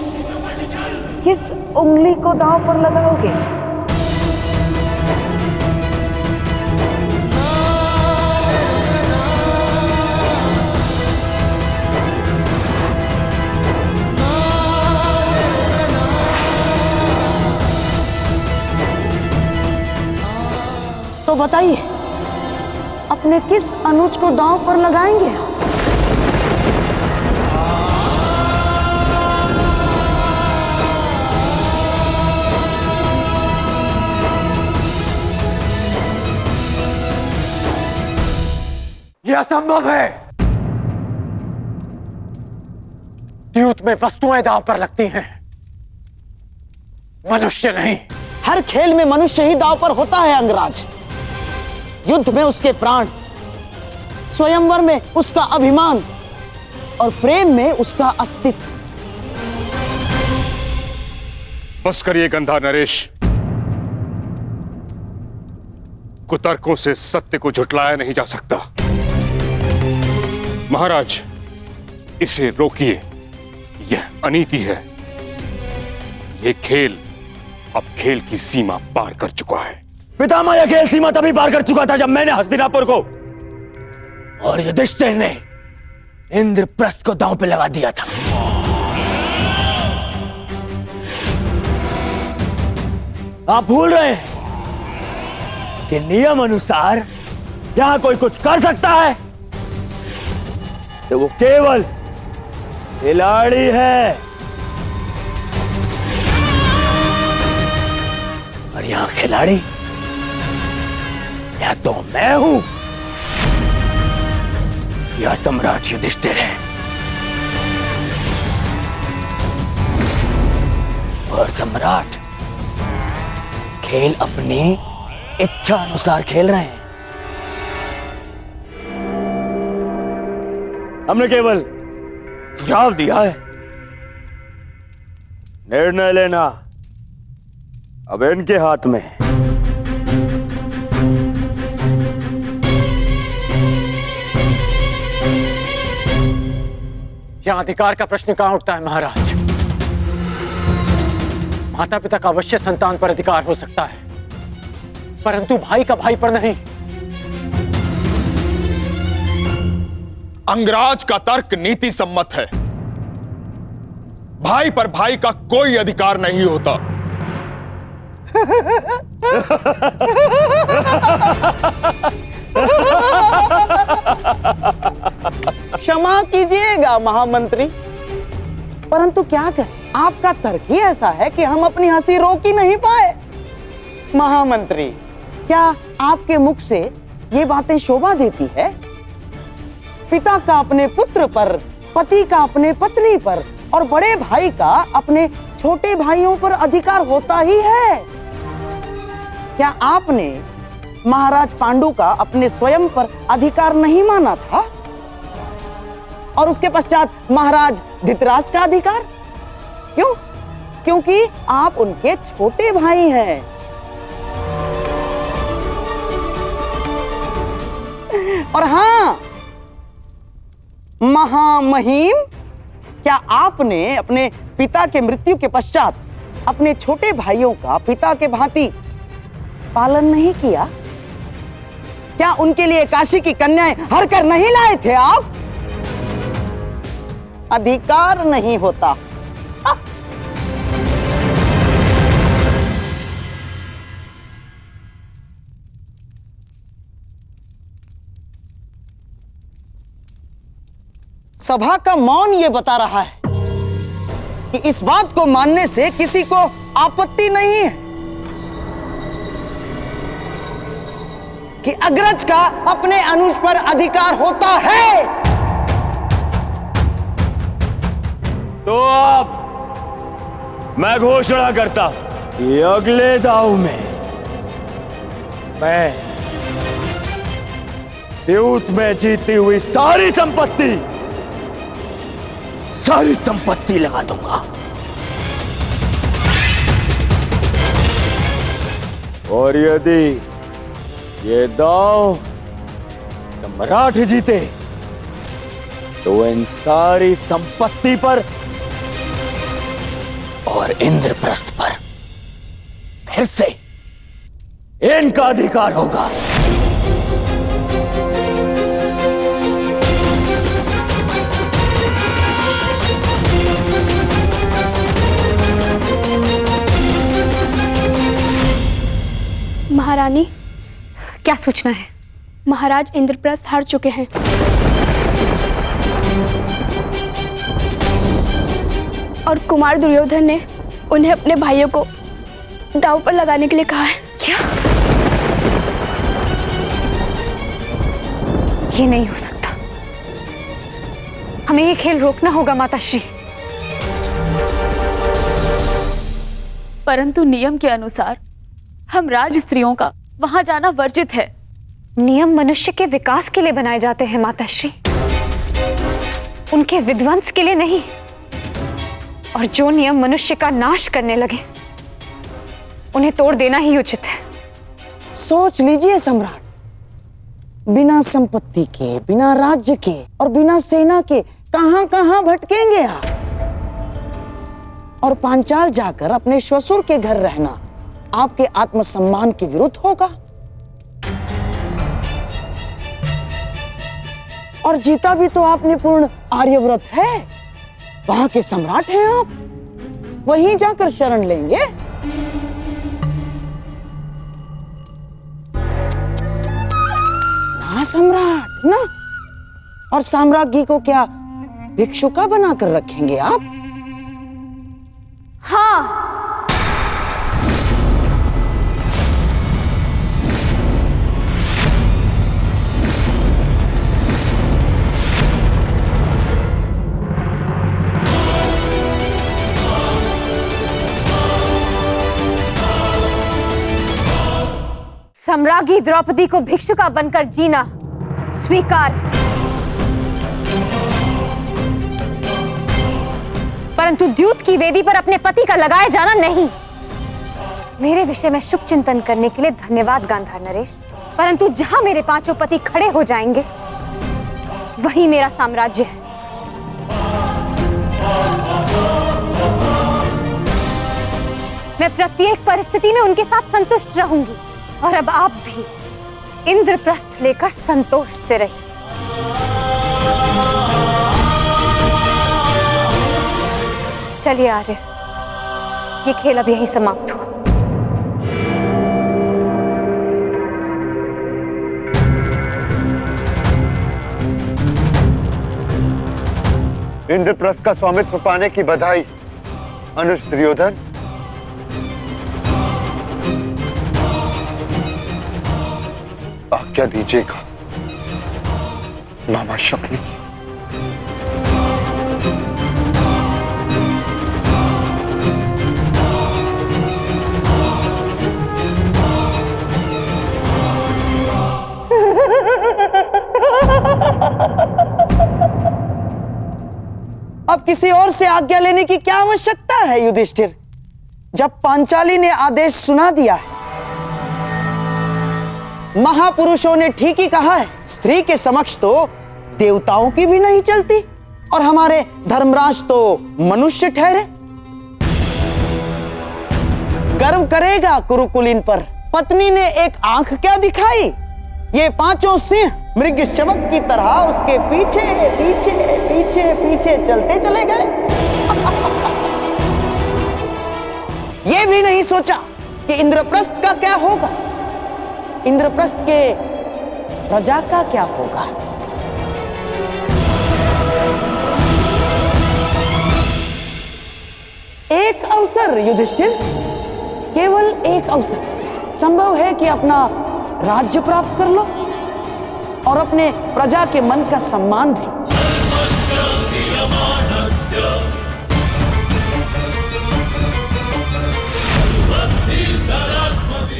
किस उंगली को दांव पर लगाओगे? तो बताइए, अपने किस अनुज को दांव पर लगाएंगे? यह असंभव है। द्यूत में वस्तुएं दांव पर लगती हैं, मनुष्य नहीं। हर खेल में मनुष्य ही दांव पर होता है अंगराज। युद्ध में उसके प्राण, स्वयंवर में उसका अभिमान और प्रेम में उसका अस्तित्व। बस करिए गंधा नरेश। कुतर्कों से सत्य को झुटलाया नहीं जा सकता। महाराज, इसे रोकिए। यह अनीति है। यह खेल अब खेल की सीमा पार कर चुका है। पितामह, यह खेल सीमा तभी पार कर चुका था जब मैंने हस्तिनापुर को और युधिष्ठिर ने इंद्रप्रस्थ को दांव पे लगा दिया था। आप भूल रहे हैं कि नियम अनुसार यहां कोई कुछ कर सकता है तो वो केवल खिलाड़ी है, और यहां खिलाड़ी या तो मैं हूं या सम्राट युधिष्ठिर है। और सम्राट खेल अपनी इच्छा अनुसार खेल रहे हैं। हमने केवल सुझाव दिया है, निर्णय लेना अब इनके हाथ में है। यहां अधिकार का प्रश्न कहां उठता है महाराज? माता पिता का अवश्य संतान पर अधिकार हो सकता है, परंतु भाई का भाई पर नहीं। अंगराज का तर्क नीति सम्मत है। भाई पर भाई का कोई अधिकार नहीं होता। क्षमा कीजिएगा महामंत्री, परंतु क्या करें, आपका तर्क ही ऐसा है कि हम अपनी हंसी रोक ही नहीं पाए। महामंत्री, क्या आपके मुख से ये बातें शोभा देती है? पिता का अपने पुत्र पर, पति का अपने पत्नी पर और बड़े भाई का अपने छोटे भाइयों पर अधिकार होता ही है। क्या आपने महाराज पांडु का अपने स्वयं पर अधिकार नहीं माना था? और उसके पश्चात महाराज धृतराष्ट्र का अधिकार? क्यों? क्योंकि आप उनके छोटे भाई हैं। और हां महामहिम, क्या आपने अपने पिता के मृत्यु के पश्चात अपने छोटे भाइयों का पिता के भांति पालन नहीं किया? क्या उनके लिए काशी की कन्याएं हर कर नहीं लाए थे आप? अधिकार नहीं होता। सभा का मौन यह बता रहा है कि इस बात को मानने से किसी को आपत्ति नहीं है कि अग्रज का अपने अनुज पर अधिकार होता है। तो अब मैं घोषणा करता हूं कि अगले दांव में मैं द्यूत में जीती हुई सारी संपत्ति लगा दूंगा। और यदि ये दांव सम्राट जीते तो इन सारी संपत्ति पर और इंद्रप्रस्थ पर फिर से इनका अधिकार होगा। महारानी, क्या सूचना है? महाराज इंद्रप्रस्थ हार चुके हैं। और कुमार दुर्योधन ने उन्हें अपने भाइयों को दांव पर लगाने के लिए कहा है। क्या? ये नहीं हो सकता। हमें ये खेल रोकना होगा माताश्री। परंतु नियम के अनुसार हम राज स्त्रियों का वहां जाना वर्जित है। नियम मनुष्य के विकास के लिए बनाए जाते हैं माताश्री, उनके विध्वंस के लिए नहीं। और जो नियम मनुष्य का नाश करने लगे उन्हें तोड़ देना ही उचित है। सोच लीजिए सम्राट, बिना संपत्ति के, बिना राज्य के और बिना सेना के कहां कहां भटकेंगे आप। और पांचाल जाकर अपने श्वशुर के घर रहना आपके आत्मसम्मान के विरुद्ध होगा। और जीता भी तो आपने पूर्ण आर्यव्रत है, वहां के सम्राट हैं आप, वहीं जाकर शरण लेंगे। ना सम्राट ना। और साम्राज्ञी को क्या भिक्षुका बनाकर रखेंगे आप? हाँ, सम्राज्ञी द्रौपदी को भिक्षुका बनकर जीना स्वीकार, परंतु द्यूत की वेदी पर अपने पति का लगाया जाना नहीं। मेरे विषय में शुभ चिंतन करने के लिए धन्यवाद गांधार नरेश, परंतु जहां मेरे पांचों पति खड़े हो जाएंगे वही मेरा साम्राज्य है। मैं प्रत्येक परिस्थिति में उनके साथ संतुष्ट रहूंगी। और अब आप भी इंद्रप्रस्थ लेकर संतोष से रहिए। चलिए आर्य, ये खेल अब यहीं समाप्त हुआ। इंद्रप्रस्थ का स्वामित्व पाने की बधाई अनुज दुर्योधन। आज्ञा दीजिएगा मामा शक्ति। अब किसी और से आज्ञा लेने की क्या आवश्यकता है युधिष्ठिर? जब पांचाली ने आदेश सुना दिया है, महापुरुषों ने ठीक ही कहा है, स्त्री के समक्ष तो देवताओं की भी नहीं चलती। और हमारे धर्मराज तो मनुष्य ठहरे। गर्व करेगा कुरुकुलीन पर। पत्नी ने एक आंख क्या दिखाई, ये पांचों सिंह मृग शवक की तरह उसके पीछे पीछे पीछे पीछे चलते चले गए। ये भी नहीं सोचा कि इंद्रप्रस्थ का क्या होगा, इंद्रप्रस्थ के प्रजा का क्या होगा। एक अवसर युधिष्ठिर, केवल एक अवसर संभव है कि अपना राज्य प्राप्त कर लो और अपने प्रजा के मन का सम्मान भी।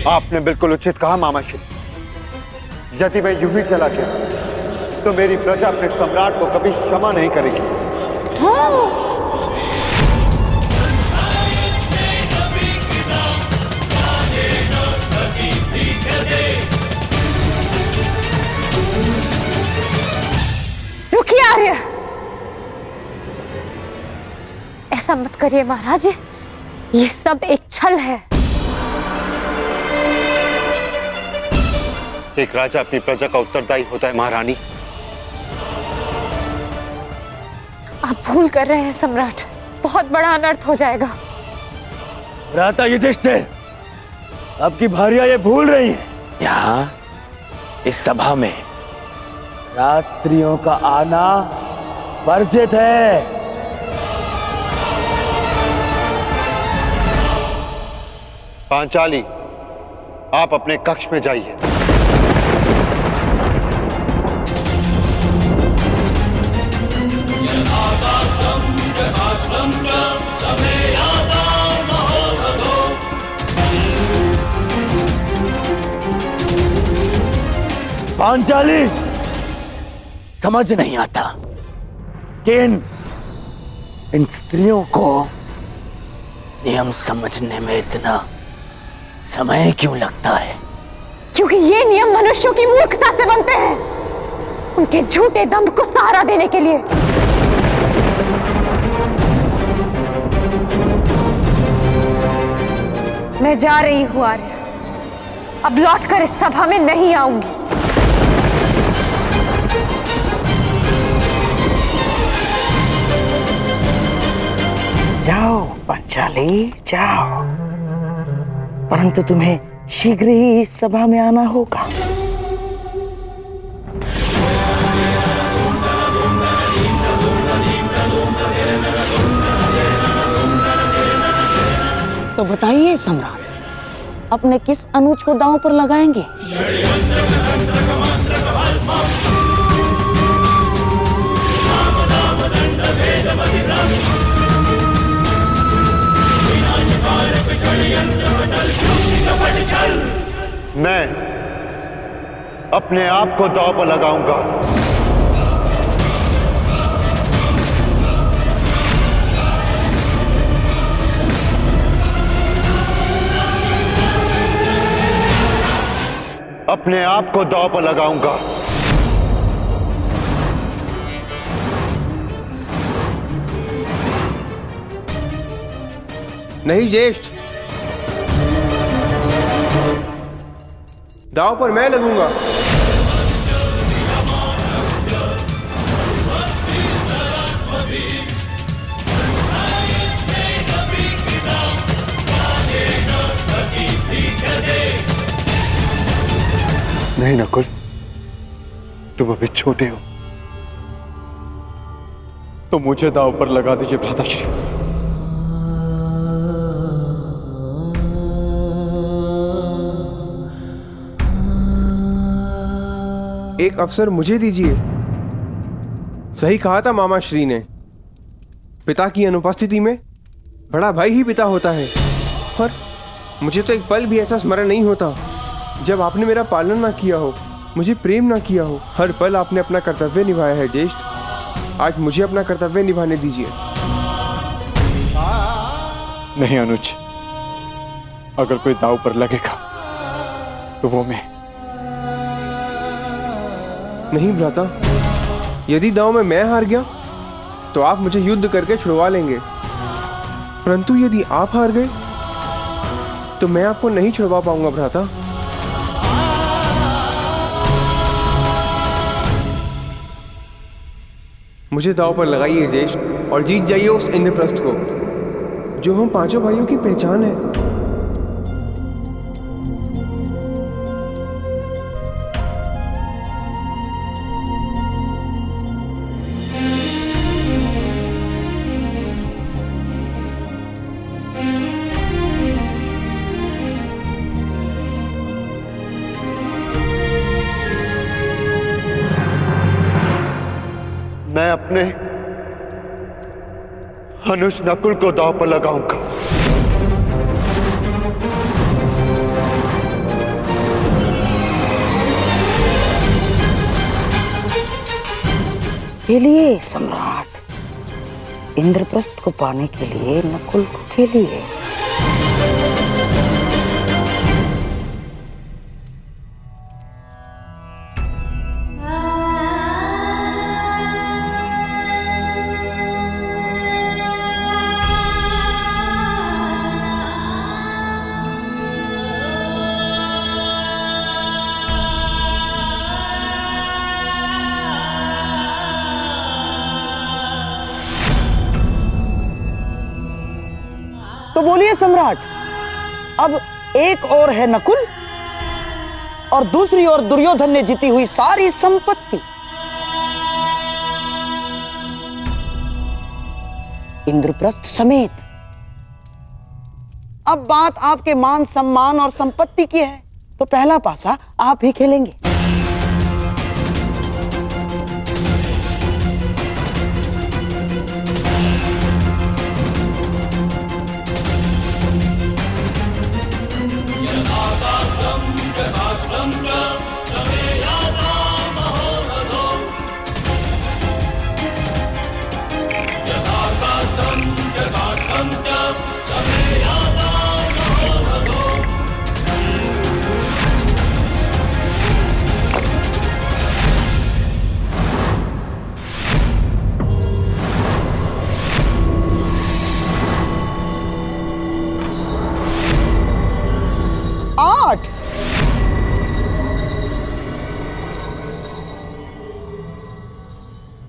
आपने बिल्कुल उचित कहा मामाश्री। यदि मैं यूं ही चला गया तो मेरी प्रजा अपने सम्राट को कभी क्षमा नहीं करेगी। हाँ। आर्य, ऐसा मत करिए महाराज, ये सब एक छल है। एक राजा अपनी प्रजा का उत्तरदायी होता है महारानी। आप भूल कर रहे हैं सम्राट, बहुत बड़ा अनर्थ हो जाएगा। भ्राता युधिष्ठिर, आपकी भार्या ये भूल रही है, यहाँ इस सभा में राज स्त्रियों का आना वर्जित है। पांचाली, आप अपने कक्ष में जाइए। पांचाली, समझ नहीं आता कि इन स्त्रियों को नियम समझने में इतना समय क्यों लगता है? क्योंकि ये नियम मनुष्यों की मूर्खता से बनते हैं, उनके झूठे दंभ को सहारा देने के लिए। मैं जा रही हूं आर्य, अब लौटकर इस सभा में नहीं आऊंगी। जाओ पांचाली, जाओ, परंतु तुम्हें शीघ्र ही इस सभा में आना होगा। तो बताइए सम्राट, अपने किस अनुज को दांव पर लगाएंगे? मैं अपने आप को दांव पर लगाऊंगा। अपने आप को दांव पर लगाऊंगा। नहीं ज्येष्ठ, दांव पर मैं लगूंगा। नहीं नकुल, तुम अभी छोटे हो। तो मुझे दांव पर लगा दीजिए भ्राताश्री। एक अवसर मुझे दीजिए। सही कहा था मामा श्री ने, पिता की अनुपस्थिति में बड़ा भाई ही पिता होता है। पर मुझे तो एक पल भी ऐसा स्मरण नहीं होता जब आपने मेरा पालन ना किया हो, मुझे प्रेम ना किया हो। हर पल आपने अपना कर्तव्य निभाया है ज्येष्ठ, आज मुझे अपना कर्तव्य निभाने दीजिए। नहीं अनुज, अगर कोई दांव पर लगेगा तो वो मैं। नहीं भ्राता, यदि दांव में मैं हार गया तो आप मुझे युद्ध करके छुड़वा लेंगे, परंतु यदि आप हार गए तो मैं आपको नहीं छुड़वा पाऊंगा भ्राता। मुझे दांव पर लगाइए ज्येष्ठ और जीत जाइए उस इंद्रप्रस्थ को, जो हम पांचों भाइयों की पहचान है। मैं अपने अनुज नकुल को दांव पर लगाऊंगा। खेलिए सम्राट, इंद्रप्रस्थ को पाने के लिए नकुल को खेलिए। तो बोलिए सम्राट, अब एक और है नकुल और दूसरी ओर दुर्योधन ने जीती हुई सारी संपत्ति। इंद्रप्रस्थ समेत। अब बात आपके मान सम्मान और संपत्ति की है, तो पहला पासा आप ही खेलेंगे।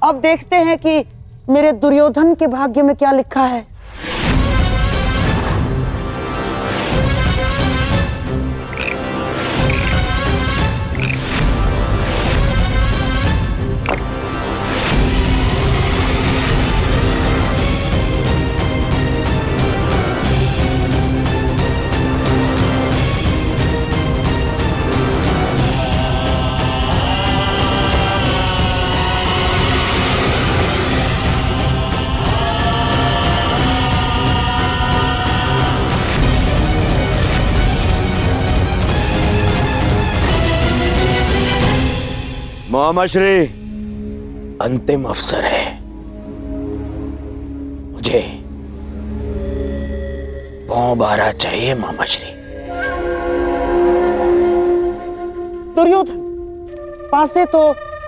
अब देखते हैं कि मेरे दुर्योधन के भाग्य में क्या लिखा है। मामाश्री, अंतिम अवसर है। मुझे पांव बारा चाहिए मामाश्री। दुर्योधन, पासे तो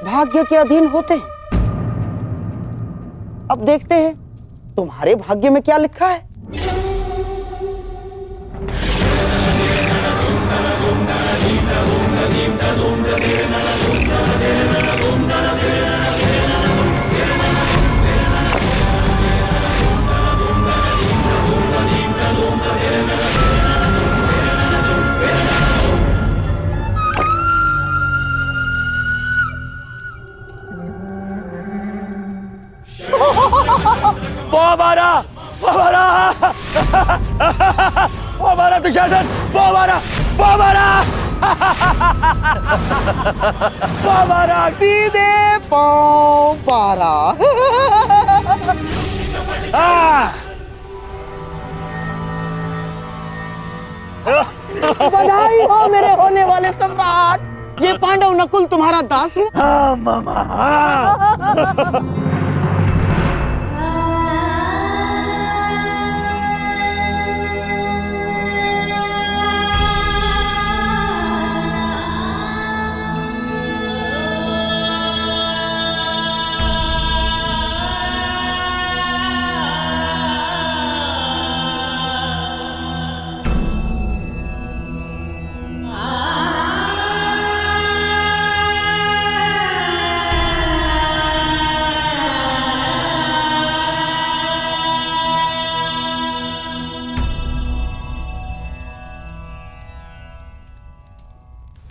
भाग्य के अधीन होते हैं। अब देखते हैं तुम्हारे भाग्य में क्या लिखा है। हमारा दुशासन, हमारा सीधे पांव पारा। बधाई हो मेरे होने वाले सम्राट। ये पांडव नकुल तुम्हारा दास है? हाँ मामा।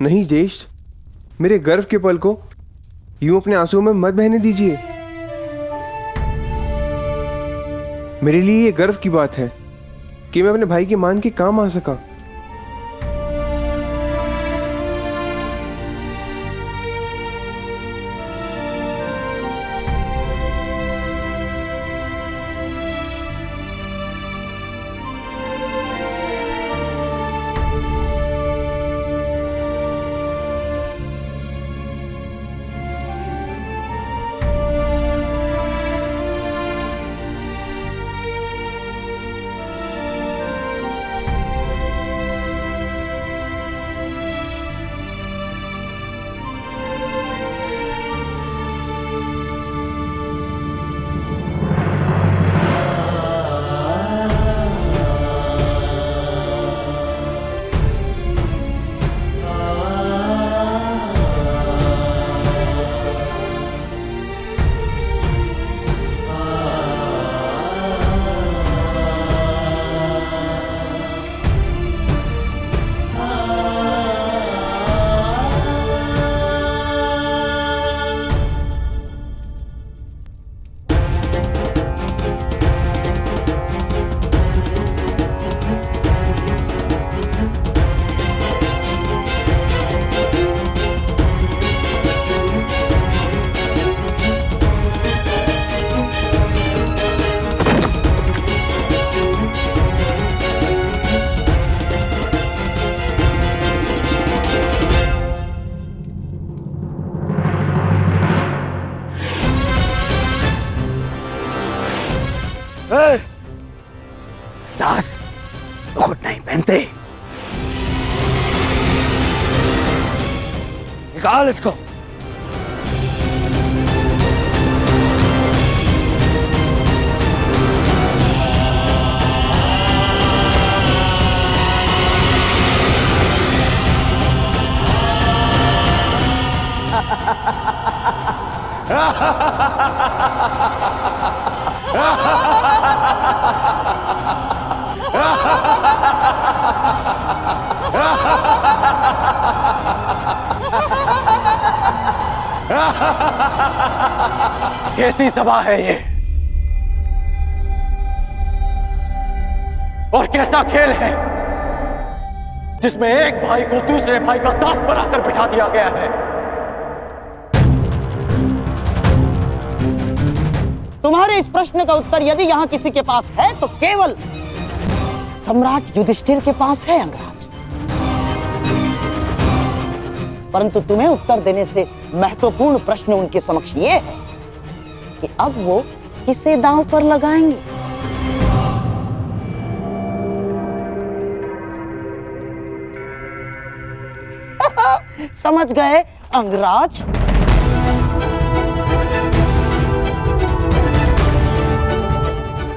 नहीं ज्येष्ठ, मेरे गर्व के पल को यूं अपने आंसुओं में मत बहने दीजिए। मेरे लिए ये गर्व की बात है कि मैं अपने भाई के मान के काम आ सका। डाल इसको। कैसी सभा है ये, और कैसा खेल है जिसमें एक भाई को दूसरे भाई का दास बनाकर बिठा दिया गया है। तुम्हारे इस प्रश्न का उत्तर यदि यहाँ किसी के पास है तो केवल सम्राट युधिष्ठिर के पास है अंगराज। परंतु तुम्हें उत्तर देने से महत्वपूर्ण प्रश्न उनके समक्ष ये है कि अब वो किसे दांव पर लगाएंगे। समझ गए अंगराज?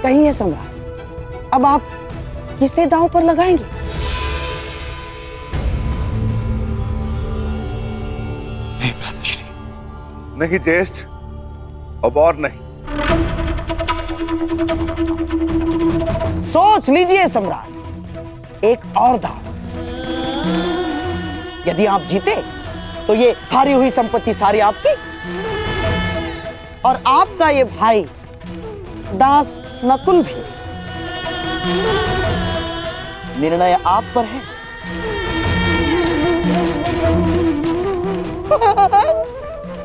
कहिए सम्राट, अब आप किसे दांव पर लगाएंगे? नहीं ज्येष्ठ, अब और नहीं। सोच लीजिए सम्राट, एक और दांव। यदि आप जीते तो ये हारी हुई संपत्ति सारी आपकी, और आपका ये भाई दास नकुल भी। निर्णय आप पर है।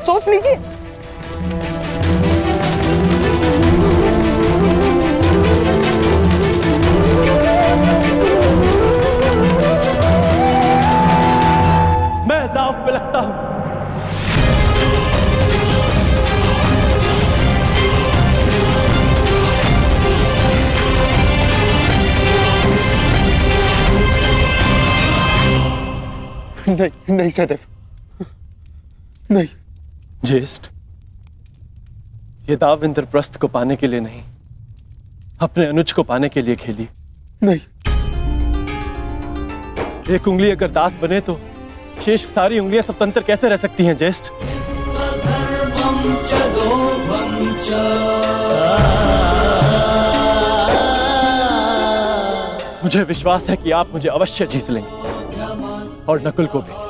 सोच लीजिए। मैं दांव पे लगता हूं। नहीं नहीं सहदेव, नहीं। ज्येष्ठ, ये दाव इंद्रप्रस्थ को पाने के लिए नहीं, अपने अनुज को पाने के लिए खेलिए। नहीं। एक उंगली अगर दास बने तो शेष सारी उंगलियां स्वतंत्र कैसे रह सकती हैं ज्येष्ठ? मुझे विश्वास है कि आप मुझे अवश्य जीत लेंगे, और नकुल को भी।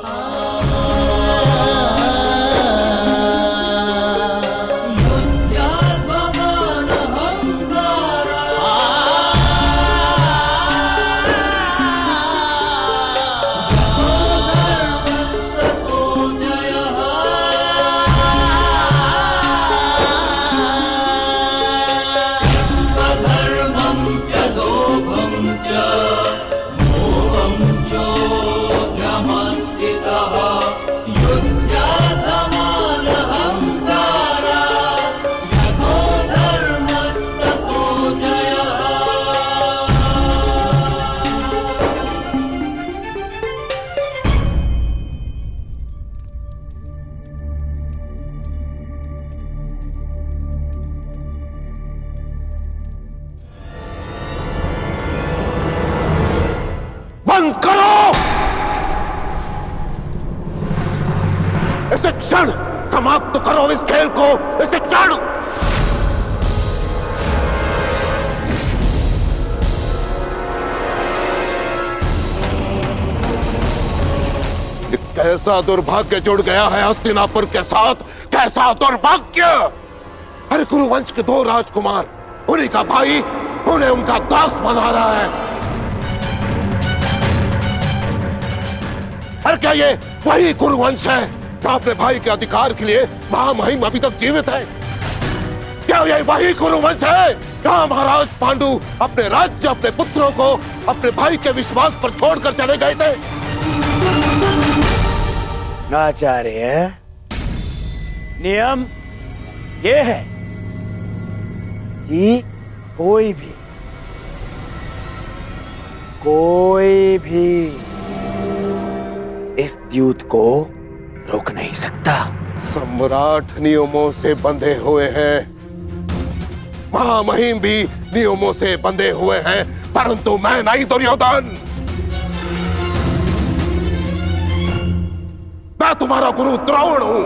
बंद करो! इसे क्षण समाप्त करो, इस खेल को, इसे क्षण! कैसा दुर्भाग्य जुड़ गया है हस्तिनापुर के साथ, कैसा दुर्भाग्य! अरे कुरुवंश के 2 राजकुमार, उन्हीं का भाई उन्हें उनका दास बना रहा है। अरे क्या ये वही कुरुवंश है जो अपने भाई के अधिकार के लिए महामहिम अभी तक जीवित है? क्या ये वही कुरुवंश है जहां महाराज पांडु अपने राज्य, अपने पुत्रों को अपने भाई के विश्वास पर छोड़कर चले गए थे? आचार्य, नियम ये है कि कोई भी इस द्यूत को रोक नहीं सकता। सम्राट नियमों से बंधे हुए हैं, महामहिम भी नियमों से बंधे हुए हैं, परंतु मैं नहीं दुर्योधन। मैं तुम्हारा गुरु द्रोण हूं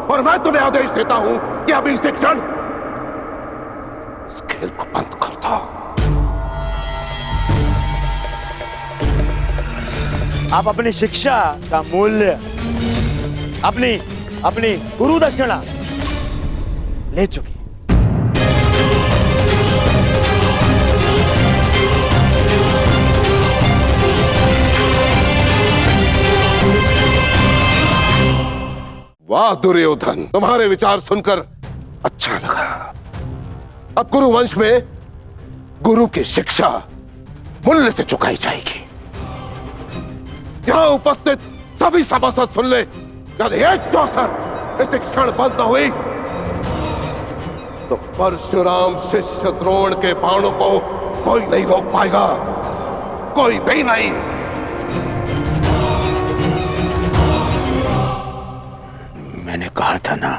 और मैं तुम्हें आदेश देता हूं कि अभी से क्षण इस खेल को बंद कर दो। आप अपनी शिक्षा का मूल्य, अपनी गुरु दक्षिणा ले चुके। वाह दुर्योधन, तुम्हारे विचार सुनकर अच्छा लगा। अब गुरु वंश में गुरु की शिक्षा मूल्य से चुकाई जाएगी। यहां उपस्थित सभी सभासद सुन ले, यदि एक चौसर इस क्षण बंद न हुई तो परशुराम शिष्य द्रोण के बाणों को कोई नहीं रोक पाएगा, कोई भी नहीं। मैंने कहा था ना,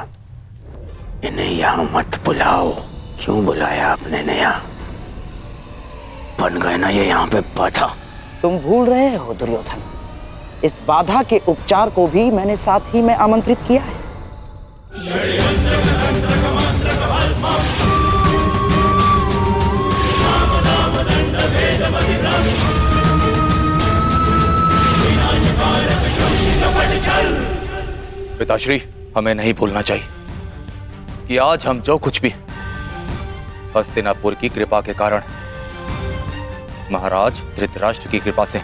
इन्हें यहां मत बुलाओ। क्यों बुलाया आपने ने यहां? बन गए ना ये यहां पे बाधा। तुम भूल रहे हो दुर्योधन, इस बाधा के उपचार को भी मैंने साथ ही में आमंत्रित किया है। पिताश्री, हमें नहीं भूलना चाहिए कि आज हम जो कुछ भी हस्तिनापुर की कृपा के कारण, महाराज धृतराष्ट्र की कृपा से,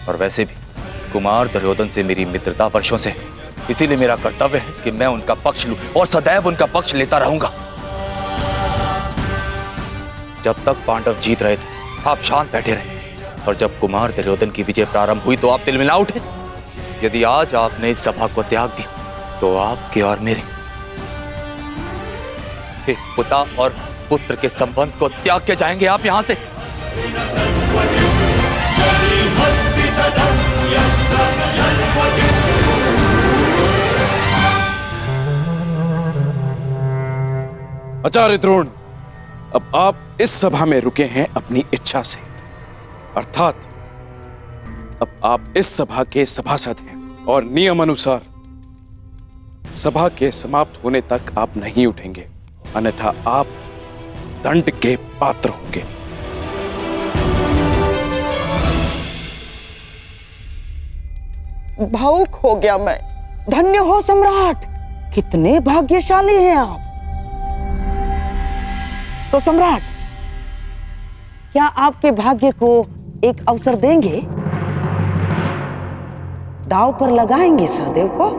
और वैसे भी कुमार दुर्योधन से मेरी मित्रता वर्षों से, इसीलिए मेरा कर्तव्य है कि मैं उनका पक्ष लूं और सदैव उनका पक्ष लेता रहूंगा। जब तक पांडव जीत रहे थे आप शांत बैठे रहे, और जब कुमार दुर्योधन की विजय प्रारंभ हुई तो आप तिलमिला उठे। यदि आज आपने इस सभा को त्याग दिया तो आपके और मेरे एक पिता और पुत्र के संबंध को त्याग के जाएंगे आप यहां से। आचार्य द्रोण, अब आप इस सभा में रुके हैं अपनी इच्छा से, अर्थात अब आप इस सभा के सभासद हैं और नियम अनुसार सभा के समाप्त होने तक आप नहीं उठेंगे, अन्यथा आप दंड के पात्र होंगे। भावुक हो गया मैं। धन्य हो सम्राट, कितने भाग्यशाली हैं आप। तो सम्राट, क्या आपके भाग्य को एक अवसर देंगे? दांव पर लगाएंगे सहदेव को?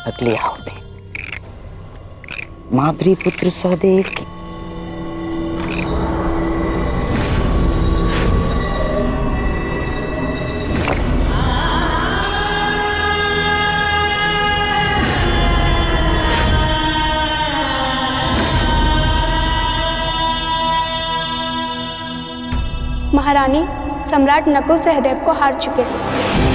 अगले होते माद्री पुत्र सहदेव की। महारानी, सम्राट नकुल सहदेव को हार चुके हैं।